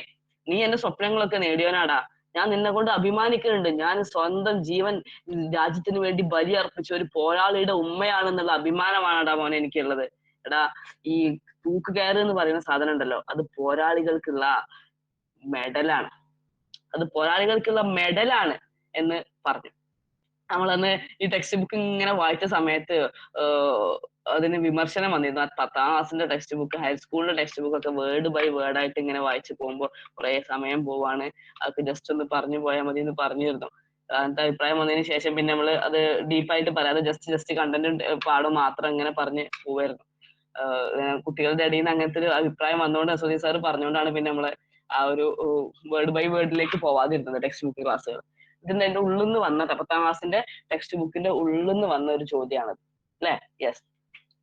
നീ എന്റെ സ്വപ്നങ്ങളൊക്കെ നേടിയവനാടാ. ഞാൻ നിന്നെ കൊണ്ട് അഭിമാനിക്കുന്നുണ്ട്. ഞാൻ സ്വന്തം ജീവൻ രാജ്യത്തിന് വേണ്ടി ബലി അർപ്പിച്ച ഒരു പോരാളിയുടെ ഉമ്മയാണെന്നുള്ള അഭിമാനമാണെടാ മോനെ എനിക്കുള്ളത്. എടാ, ഈ തൂക്കുകയറ് എന്ന് പറയുന്ന സാധനം ഉണ്ടല്ലോ, അത് പോരാളികൾക്കുള്ള മെഡലാണ്. അത് പോരാളികൾക്കുള്ള മെഡലാണ് എന്ന് പറഞ്ഞു. നമ്മളന്ന് ഈ ടെക്സ്റ്റ് ബുക്ക് ഇങ്ങനെ വായിച്ച സമയത്ത് അതിന് വിമർശനം വന്നിരുന്നു. 10ാം ക്ലാസ്സിന്റെ ടെക്സ്റ്റ് ബുക്ക്, ഹൈസ്കൂളിന്റെ ടെക്സ്റ്റ് ബുക്ക് ഒക്കെ വേർഡ് ബൈ വേർഡ് ആയിട്ട് ഇങ്ങനെ വായിച്ചു പോകുമ്പോൾ കുറെ സമയം പോവാണ്, അതൊക്കെ ജസ്റ്റ് ഒന്ന് പറഞ്ഞു പോയാൽ മതി എന്ന് പറഞ്ഞിരുന്നു. അങ്ങനത്തെ അഭിപ്രായം വന്നതിന് ശേഷം പിന്നെ നമ്മൾ അത് ഡീപ്പായിട്ട് പറയാതെ ജസ്റ്റ് കണ്ടന്റ് പാടും മാത്രം ഇങ്ങനെ പറഞ്ഞ് പോവായിരുന്നു. കുട്ടികളുടെ ഇടയിൽ നിന്ന് അങ്ങനത്തെ ഒരു അഭിപ്രായം വന്നുകൊണ്ട് അസൂദി സാർ പറഞ്ഞുകൊണ്ടാണ് പിന്നെ നമ്മളെ ആ ഒരു വേർഡ് ബൈ വേർഡിലേക്ക് പോവാതിരുന്നത് ടെക്സ്റ്റ് ബുക്ക് ക്ലാസ്സുകൾ. ഇതിന്റെ എന്റെ ഉള്ളിൽ നിന്ന് വന്ന 10ാം ക്ലാസ്സിന്റെ ടെക്സ്റ്റ് ബുക്കിന്റെ ഉള്ളിൽ നിന്ന് വന്ന ഒരു ചോദ്യമാണ് അല്ലെ? യെസ്.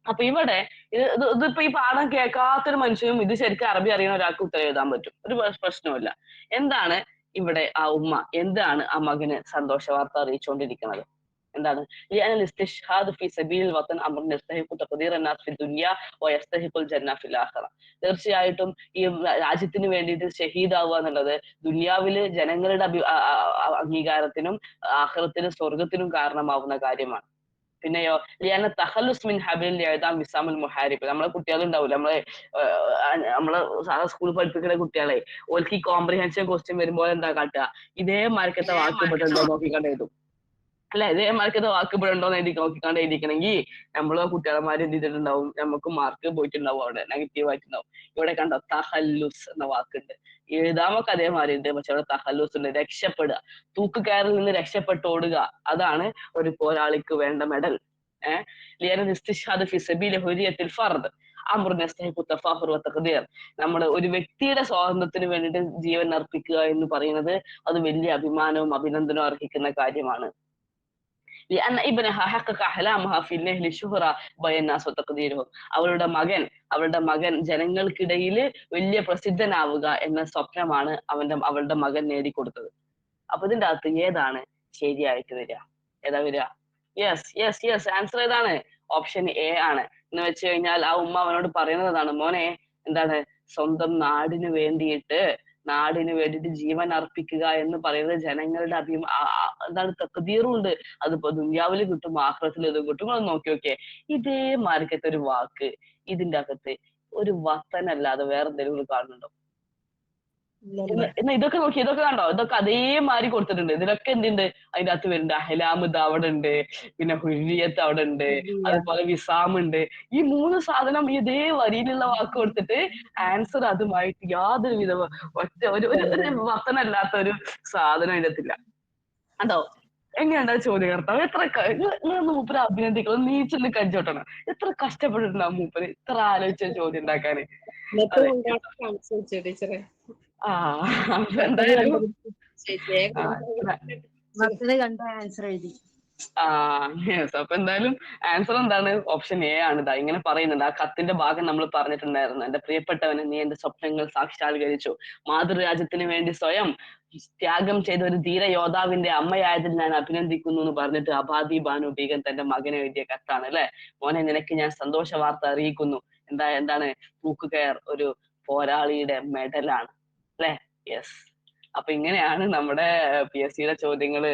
അപ്പൊ ഇവിടെ ഇതിപ്പോ ഈ പാഠം കേൾക്കാത്തൊരു മനുഷ്യനും ഇത് ശരിക്കും അറബി അറിയുന്ന ഒരാൾക്ക് ഉത്തരം എഴുതാൻ പറ്റും, ഒരു പ്രശ്നവുമില്ല. എന്താണ് ഇവിടെ ആ ഉമ്മ, എന്താണ് ആ മകന് സന്തോഷ വാർത്ത അറിയിച്ചുകൊണ്ടിരിക്കുന്നത്? എന്താണ്? തീർച്ചയായിട്ടും ഈ രാജ്യത്തിന് വേണ്ടിയിട്ട് ഷഹീദാവുക എന്നുള്ളത് ദുനിയാവില് ജനങ്ങളുടെ അംഗീകാരത്തിനും ആഖിറത്തിനും സ്വർഗത്തിനും കാരണമാവുന്ന കാര്യമാണ്. പിന്നെയോ തഖല്ലുസ് മിൻ ഹബിൽ എഴുതാം വിസാമുൽ മുഹാരിബ്. നമ്മളെ കുട്ടികളുണ്ടാവില്ല, നമ്മളെ സാധാ സ്കൂളിൽ പഠിപ്പിക്കുന്ന കുട്ടികളെ ഓൽക്ക് ഈ കോംപ്രിഹെൻഷൻ ക്വസ്റ്റ്യൻ വരുമ്പോൾ എന്താ കാട്ടുക? ഇതേ മാർക്കത്തെ വാക്ക് ഇവിടെ ഉണ്ടോ നോക്കിക്കണ്ട് എഴുതും അല്ലെ? ഇതേ മാർക്കത്തെ വാക്ക് ഇവിടെ ഉണ്ടോ എന്ന് നോക്കിക്കാണ്ട് എഴുതിക്കണമെങ്കിൽ നമ്മളോ കുട്ടികളന്മാർ എന്ത് ചെയ്തിട്ടുണ്ടാവും? നമുക്ക് മാർക്ക് പോയിട്ടുണ്ടാവും, അവിടെ നെഗറ്റീവ് ആയിട്ടുണ്ടാവും. ഇവിടെ കണ്ടോ തഹല്ലുസ് എന്ന വാക്കുണ്ട്, എഴുതാമൊക്കെ അതേമാതിരി ഉണ്ട്, പക്ഷെ അവിടെ തഹല്ലുസ് ഉണ്ട്, രക്ഷപ്പെടുക, തൂക്കുകയറിൽ നിന്ന് രക്ഷപ്പെട്ടോടുക. അതാണ് ഒരു പോരാളിക്ക് വേണ്ട മെഡൽ. നമ്മുടെ ഒരു വ്യക്തിയുടെ സ്വാതന്ത്ര്യത്തിന് വേണ്ടിയിട്ട് ജീവൻ അർപ്പിക്കുക എന്ന് പറയുന്നത് അത് വലിയ അഭിമാനവും അഭിനന്ദനവും അർഹിക്കുന്ന കാര്യമാണ്. അവളുടെ മകൻ ജനങ്ങൾക്കിടയിൽ വലിയ പ്രസിദ്ധനാവുക എന്ന സ്വപ്നമാണ് അവളുടെ മകൻ നേടിക്കൊടുത്തത്. അപ്പൊ ഇതിന്റെ അകത്ത് ഏതാണ് ശരിയായിട്ട് വരിക? ഏതാ വരിക? യെസ് ആൻസർ ഏതാണ്? ഓപ്ഷൻ എ ആണ്. എന്ന് വെച്ച് കഴിഞ്ഞാൽ ആ ഉമ്മ അവനോട് പറയുന്നതാണ്, മോനെ എന്താണ്, സ്വന്തം നാടിന് വേണ്ടിയിട്ട് ജീവൻ അർപ്പിക്കുക എന്ന് പറയുന്നത് ജനങ്ങളുടെ എന്താണ് തഖ്ദീറും ഉണ്ട്. അതിപ്പോ ദുനിയാവിൽ കിട്ടും, ആഖിറത്തിൽ ഇത് കിട്ടും. അത് നോക്കി ഇതേ മാർക്കത്തെ ഒരു വാക്ക് ഇതിന്റെ അകത്ത് ഒരു വത്തനല്ലാതെ വേറെ എന്തെങ്കിലും കാണുന്നുണ്ടോ? എന്നാ ഇതൊക്കെ നോക്കി, ഇതൊക്കെ കണ്ടോ, ഇതൊക്കെ അതേമാതിരി കൊടുത്തിട്ടുണ്ട്. ഇതിലൊക്കെ എന്തുണ്ട്? അതിന്റെ അകത്ത് വരുന്നുണ്ട് അഹ്ലാമുദ് അവിടെ ഉണ്ട്, പിന്നെ ഹുരിയത്ത് അവിടെ ഉണ്ട്, അതുപോലെ വിസാം ഉണ്ട്. ഈ 3 സാധനം ഇതേ വരിയിലുള്ള വാക്ക് കൊടുത്തിട്ട് ആൻസർ അതുമായിട്ട് യാതൊരു വിധ ഒരു വത്തനല്ലാത്ത ഒരു സാധനം ഇതിനകത്തില്ല. അതോ എങ്ങനെയുണ്ടാ ചോദ്യകർത്താവ്? മൂപ്പര് അഭിനന്ദിക്കണം, നീച്ചെന്ന് കഞ്ചോട്ടണം. എത്ര കഷ്ടപ്പെട്ടിട്ടുണ്ടാവും മൂപ്പര് ഇത്ര ആലോചിച്ച ചോദ്യം ഉണ്ടാക്കാന്. എന്തായാലും ആൻസർ എഴുതി. അപ്പൊ എന്തായാലും ആൻസർ എന്താണ്? ഓപ്ഷൻ എ ആണ്. ഇതാ ഇങ്ങനെ പറയുന്നുണ്ട്. ആ കത്തിന്റെ ഭാഗം നമ്മൾ പറഞ്ഞിട്ടുണ്ടായിരുന്നു. എന്റെ പ്രിയപ്പെട്ടവന്, നീ എന്റെ സ്വപ്നങ്ങൾ സാക്ഷാത്കരിച്ചു, മാതൃരാജ്യത്തിന് വേണ്ടി സ്വയം ത്യാഗം ചെയ്ത ഒരു ധീര യോദ്ധാവിന്റെ അമ്മയായതിൽ ഞാൻ അഭിനന്ദിക്കുന്നു എന്ന് പറഞ്ഞിട്ട് അബാദി ബാനു ബീഗം തന്റെ മകനെ എഴുതിയ കത്താണ് അല്ലെ? മോനെ, നിനക്ക് ഞാൻ സന്തോഷ വാർത്ത അറിയിക്കുന്നു. എന്താണ്? തൂക്കുകയർ ഒരു പോരാളിയുടെ മെഡലാണ് അല്ലെ? യെസ്. അപ്പൊ ഇങ്ങനെയാണ് നമ്മുടെ PSCയുടെ ചോദ്യങ്ങള്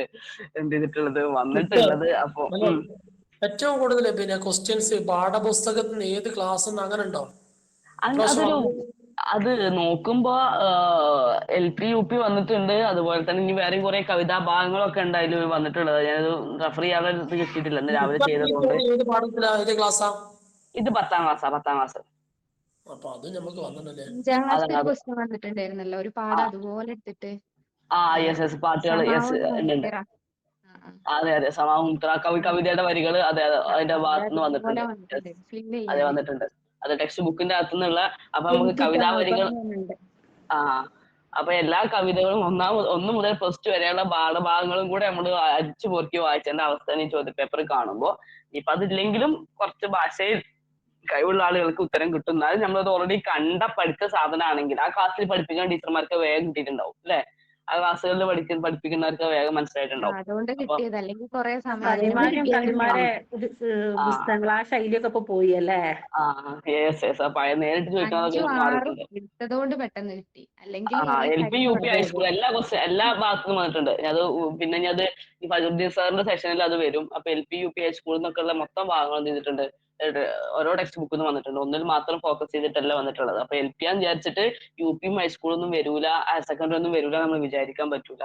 എന്ത് ചെയ്തിട്ടുള്ളത്, വന്നിട്ടുള്ളത്. അപ്പൊ ഏറ്റവും കൂടുതൽ പിന്നെ ക്വസ്റ്റ്യൻസ് പാഠപുസ്തകത്തിൽ നിന്ന് ഏത് ക്ലാസ് അങ്ങനെ ഉണ്ടോ? അത് നോക്കുമ്പോ LP UP വന്നിട്ടുണ്ട്. അതുപോലെ തന്നെ ഇനി വേറെ കുറെ കവിതാ ഭാഗങ്ങളൊക്കെ ഉണ്ട് അതിൽ വന്നിട്ടുള്ളത്. ഞാനത് റെഫർ ചെയ്യാതെ കിട്ടിയിട്ടില്ല, ഇന്ന് രാവിലെ ചെയ്തതുകൊണ്ട്. ഇത് 10ാം ക്ലാസ്. അപ്പൊ അത് നമുക്ക് വന്നിട്ടല്ലേ? 5ാം ക്ലാസ്സിൽ ക്വസ്റ്റ്യൻ വന്നിട്ടുണ്ടായിരുന്നല്ലോ, ഒരു പാഠം അതുപോലെ എടുത്തിട്ട്. യെസ് പാട്ടുകൾ. യെസ് ഉണ്ട്. അതെ സമാവും കവിതയുടെ വരികള് അതെ അതിന്റെ ഭാഗത്തുനിന്ന് വന്നിട്ടുണ്ട്. അതെ വന്നിട്ടുണ്ട്. അത് ടെക്സ്റ്റ് ബുക്കിന്റെ അകത്തുനിന്നുള്ള. അപ്പൊ നമുക്ക് കവിതാ വരികൾ അപ്പൊ എല്ലാ കവിതകളും 1 മുതൽ +2 വരെയുള്ള പാഠഭാഗങ്ങളും കൂടെ നമ്മൾ അടിച്ചു പൊറുക്കി വായിച്ചതിന്റെ അവസ്ഥ ഈ ചോദ്യപേപ്പർ കാണുമ്പോ. ഇപ്പൊ അതില്ലെങ്കിലും കുറച്ച് ഭാഷയിൽ കഴിവുള്ള ആളുകൾക്ക് ഉത്തരം കിട്ടും. എന്നാലും നമ്മളത് ഓൾറെഡി പഠിച്ച സാധനമാണെങ്കിൽ ആ ക്ലാസ്സിൽ പഠിപ്പിക്കാൻ ടീച്ചർമാർക്ക് വേഗം കിട്ടിയിട്ടുണ്ടാവും അല്ലെ? ആ ക്ലാസ്സുകളിൽ പഠിപ്പിക്കുന്നവർക്ക് വേഗം മനസ്സിലായിട്ടുണ്ടാവും. അതുകൊണ്ട് അപ്പൊ കിട്ടിയത്, അല്ലെങ്കിൽ കുറെ സമയം കവിമാരും കവിമാരെ ആ പുസ്തകങ്ങൾ ആ ശൈലിയൊക്കെ ഇപ്പൊ പോയി അല്ലേ? യെസ് ആ പഴയ നേരിട്ട് ചോദിക്കുന്നതൊക്കെ 5ഉം 6ഉം മാറിയിട്ടുണ്ട്. എടുത്തതുകൊണ്ട് പെട്ടെന്ന് കിട്ടി, അല്ലെങ്കിൽ ഈ LP UP ചരിത്രം ഹൈസ്കൂൾ എല്ലാ ഭാഗത്തും വന്നിട്ടുണ്ട്. അത് പിന്നെ അത് ഈ ഫജറുദ്ദീൻ സാറിന്റെ സെഷനിൽ അത് വരും. അപ്പൊ LP UP ഹൈസ്കൂളിൽ നിന്നൊക്കെ ഉള്ള മൊത്തം ഭാഗങ്ങൾ എന്ത് ചെയ്തിട്ടുണ്ട്, ഓരോ ടെക്സ്റ്റ് ബുക്കിൽ നിന്ന് വന്നിട്ടുണ്ട്. ഒന്നിൽ മാത്രം ഫോക്കസ് ചെയ്തിട്ടല്ല വന്നിട്ടുള്ളത്. അപ്പൊ LP ആന്ന് വിചാരിച്ചിട്ട് UP ഹൈസ്കൂളൊന്നും വരൂല, ഹയർ സെക്കൻഡറി ഒന്നും വരൂല നമ്മൾ വിചാരിക്കാൻ പറ്റൂല.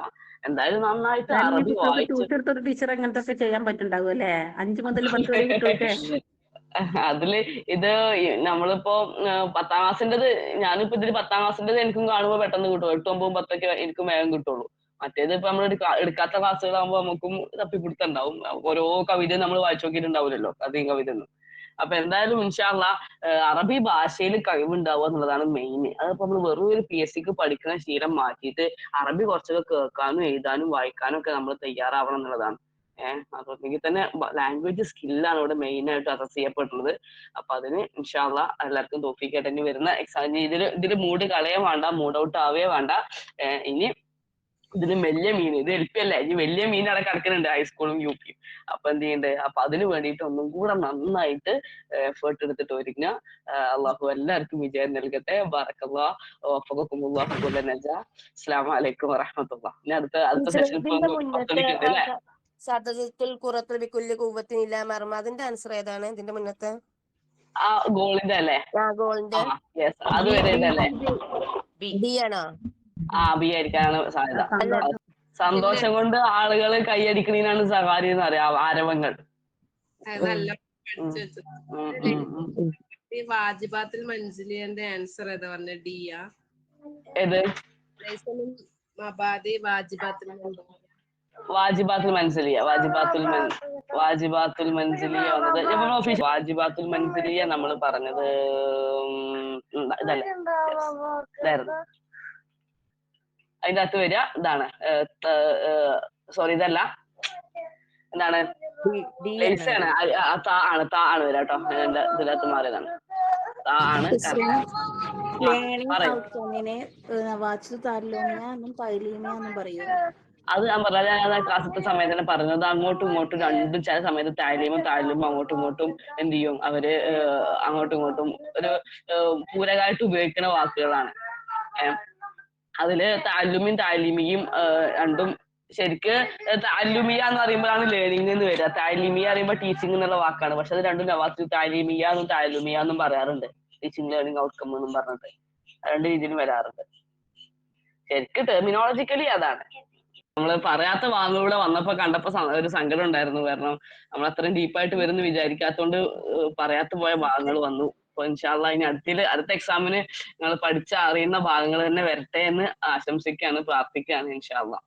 എന്തായാലും നന്നായിട്ട് എന്നാലും ഈ അറബി കുട്ടികൾക്ക് വായിച്ച് ട്യൂഷൻ എടുത്തൊരു ടീച്ചർ അങ്ങനത്തെ ഒക്കെ ചെയ്യാൻ പറ്റുണ്ടാവും അല്ലേ? 5 മുതൽ 10 വരെ കുട്ടികൾക്ക്. അതില് ഇത് നമ്മളിപ്പോ 10ാം ക്ലാസ്സിന്റേത്, ഞാനിപ്പോ ഇതില് 10ാം ക്ലാസ്സിന്റേത് എനിക്കും കാണുമ്പോ പെട്ടെന്ന് കിട്ടും. 8, 9, 10 ഒക്കെ എനിക്കും വേഗം കിട്ടുള്ളൂ. മറ്റേത് ഇപ്പൊ നമ്മൾ എടുക്കാത്ത ക്ലാസ്സുകളാകുമ്പോ നമുക്കും തപ്പിപ്പിടുത്തുണ്ടാവും. ഓരോ കവിത നമ്മൾ വായിച്ചു നോക്കിയിട്ടുണ്ടാവില്ലല്ലോ, കഥയും കവിത ഒന്നും. അപ്പൊ എന്തായാലും ഇൻഷാ അല്ലാഹ് അറബി ഭാഷയിൽ കഴിവുണ്ടാവുക എന്നുള്ളതാണ് മെയിൻ. അതിപ്പോ നമ്മൾ വെറും ഒരു PSCക്ക് പഠിക്കുന്ന ശീലം മാറ്റിയിട്ട് അറബി കുറച്ചൊക്കെ കേൾക്കാനും എഴുതാനും വായിക്കാനും ഒക്കെ നമ്മൾ തയ്യാറാവണം എന്നുള്ളതാണ്. അതുണ്ടെങ്കിൽ തന്നെ ലാംഗ്വേജ് സ്കില്ലാണ് ഇവിടെ മെയിൻ ആയിട്ട് അസസ് ചെയ്യപ്പെട്ടുള്ളത്. അപ്പൊ അതിന് ഇൻഷാ അല്ലാഹ് എല്ലാവർക്കും തൗഫീഖ് ആയിട്ട് വരുന്ന എക്സാം ഇതില് മൂഡ് കളയാൻ വേണ്ട, മൂഡ് ഔട്ട് ആവേ വേണ്ട. ഇനി ഇതിന് വലിയ മീൻ, ഇത് LP അല്ലേ, ഇനി വലിയ മീൻ അവിടെ കിടക്കുന്നുണ്ട്, ഹൈസ്കൂളും UP. അപ്പൊ എന്ത് ചെയ്യണ്ടേ, അപ്പൊ അതിന് വേണ്ടിയിട്ട് ഒന്നും കൂടെ നന്നായിട്ട് എഫേർട്ട് എടുത്തിട്ട് ഒരുങ്ങുക. അള്ളാഹു എല്ലാവർക്കും വിജയം നൽകട്ടെ. ബറക്കല്ലാഹ് വഫഖക്കുമുല്ലാഹു കുല്ല നജാ. അസ്സലാമു അലൈക്കും വറഹ്മത്തുള്ളാഹി. ഇനി അടുത്ത സെഷൻ ഇപ്പൊ ഇതിന്റെ 10 മുന്നത്തെ മണിക്ക് ഉണ്ട് അല്ലേ? സദതുൽ ഖുറത്തുൽ ബികുല്ലി ഖുവ്വത്തിൻ ഇലാ മർമ, അതിന്റെ ആൻസർ ഏതാണ് ഇതിന്റെ മുന്നത്തെ? ഗോളിന്റെ അല്ലേ? ഗോളിന്റെ യെസ്, അതുവരെ ഇതല്ലേ? ഡി ആണോ? ബി ആയിരിക്കാനാണ് സാധ്യത. അല്ല, സന്തോഷം കൊണ്ട് ആളുകൾ കൈയടിക്കണീനാണ് സവാരി എന്ന് പറയാം, ആരവങ്ങൾ. നല്ല പഠിച്ചു വെച്ചു. ഈ വാജിബാത്തുൽ മൻസിലിയന്റെ ആൻസർ ഏതാ പറഞ്ഞ? ഡിയാ? ഏത്? മബാദി വാജിബാത്തുൽ വാജിബാത്തുൽ മൻസിലിയ വന്നത് വാജിബാത്തുൽ മൻസിലിയ നമ്മൾ പറഞ്ഞത് ഇതല്ലേ? ഇതായിരുന്നു. അതിന്റെ അകത്ത് വരിക ഇതാണ്. സോറി, ഇതല്ല, എന്താണ്? ലൈസാണ്. താ ആണ് വരിക കേട്ടോ. എന്റെ ഇതിനകത്ത് മാറിയതാണ്. താ ആണ്. ലേണിംഗ് ഔട്ട്കമിനെ വാച്ച് താരലോമിയ എന്നും പൈലീമിയ എന്നും പറയൂ. അത് ഞാൻ പറഞ്ഞത്, ഞാൻ ക്ലാസ്സിലത്തെ സമയത്ത് തന്നെ പറഞ്ഞത്, അങ്ങോട്ടും ഇങ്ങോട്ടും രണ്ടും ചില സമയത്ത് താലീമും അങ്ങോട്ടും ഇങ്ങോട്ടും എന്ത് ചെയ്യും, അവര് അങ്ങോട്ടും ഇങ്ങോട്ടും ഒരു പൂരകമായിട്ട് ഉപയോഗിക്കുന്ന വാക്കുകളാണ്. അതില് താലുമിയും താലീമിയും രണ്ടും ശരിക്ക് താലുമിയ എന്ന് പറയുമ്പോഴാണ് ലേണിംഗ് എന്ന് വരിക. താലീമിയ പറയുമ്പോൾ ടീച്ചിങ് എന്നുള്ള വാക്കാണ്. പക്ഷെ അത് രണ്ടും നവാസ് താലീമിയ എന്നും താലുമിയ എന്നും പറയാറുണ്ട്. ടീച്ചിങ് ലേണിംഗ് ഔട്ട്കം എന്നും പറഞ്ഞിട്ട് രണ്ട് രീതിയിലും വരാറുണ്ട്. ശരിക്ക് ടെർമിനോളജിക്കലി അതാണ്. നമ്മള് പറയാത്ത വാക്കുകൂടെ വന്നപ്പോ കണ്ടപ്പോ ഒരു സങ്കടം ഉണ്ടായിരുന്നു. കാരണം നമ്മൾ അത്രയും ഡീപ്പായിട്ട് വരുമെന്ന് വിചാരിക്കാത്തോണ്ട് പറയാത്ത പോയ ഭാഗങ്ങൾ വന്നു. അപ്പൊ ഇൻഷാ അല്ലാഹ് ഇനി അടുത്ത എക്സാമിന് നിങ്ങൾ പഠിച്ച അറിയുന്ന ഭാഗങ്ങൾ തന്നെ വരട്ടെ എന്ന് ആശംസിക്കുകയാണ്, പ്രാർത്ഥിക്കുകയാണ് ഇൻഷാ അല്ലാഹ്.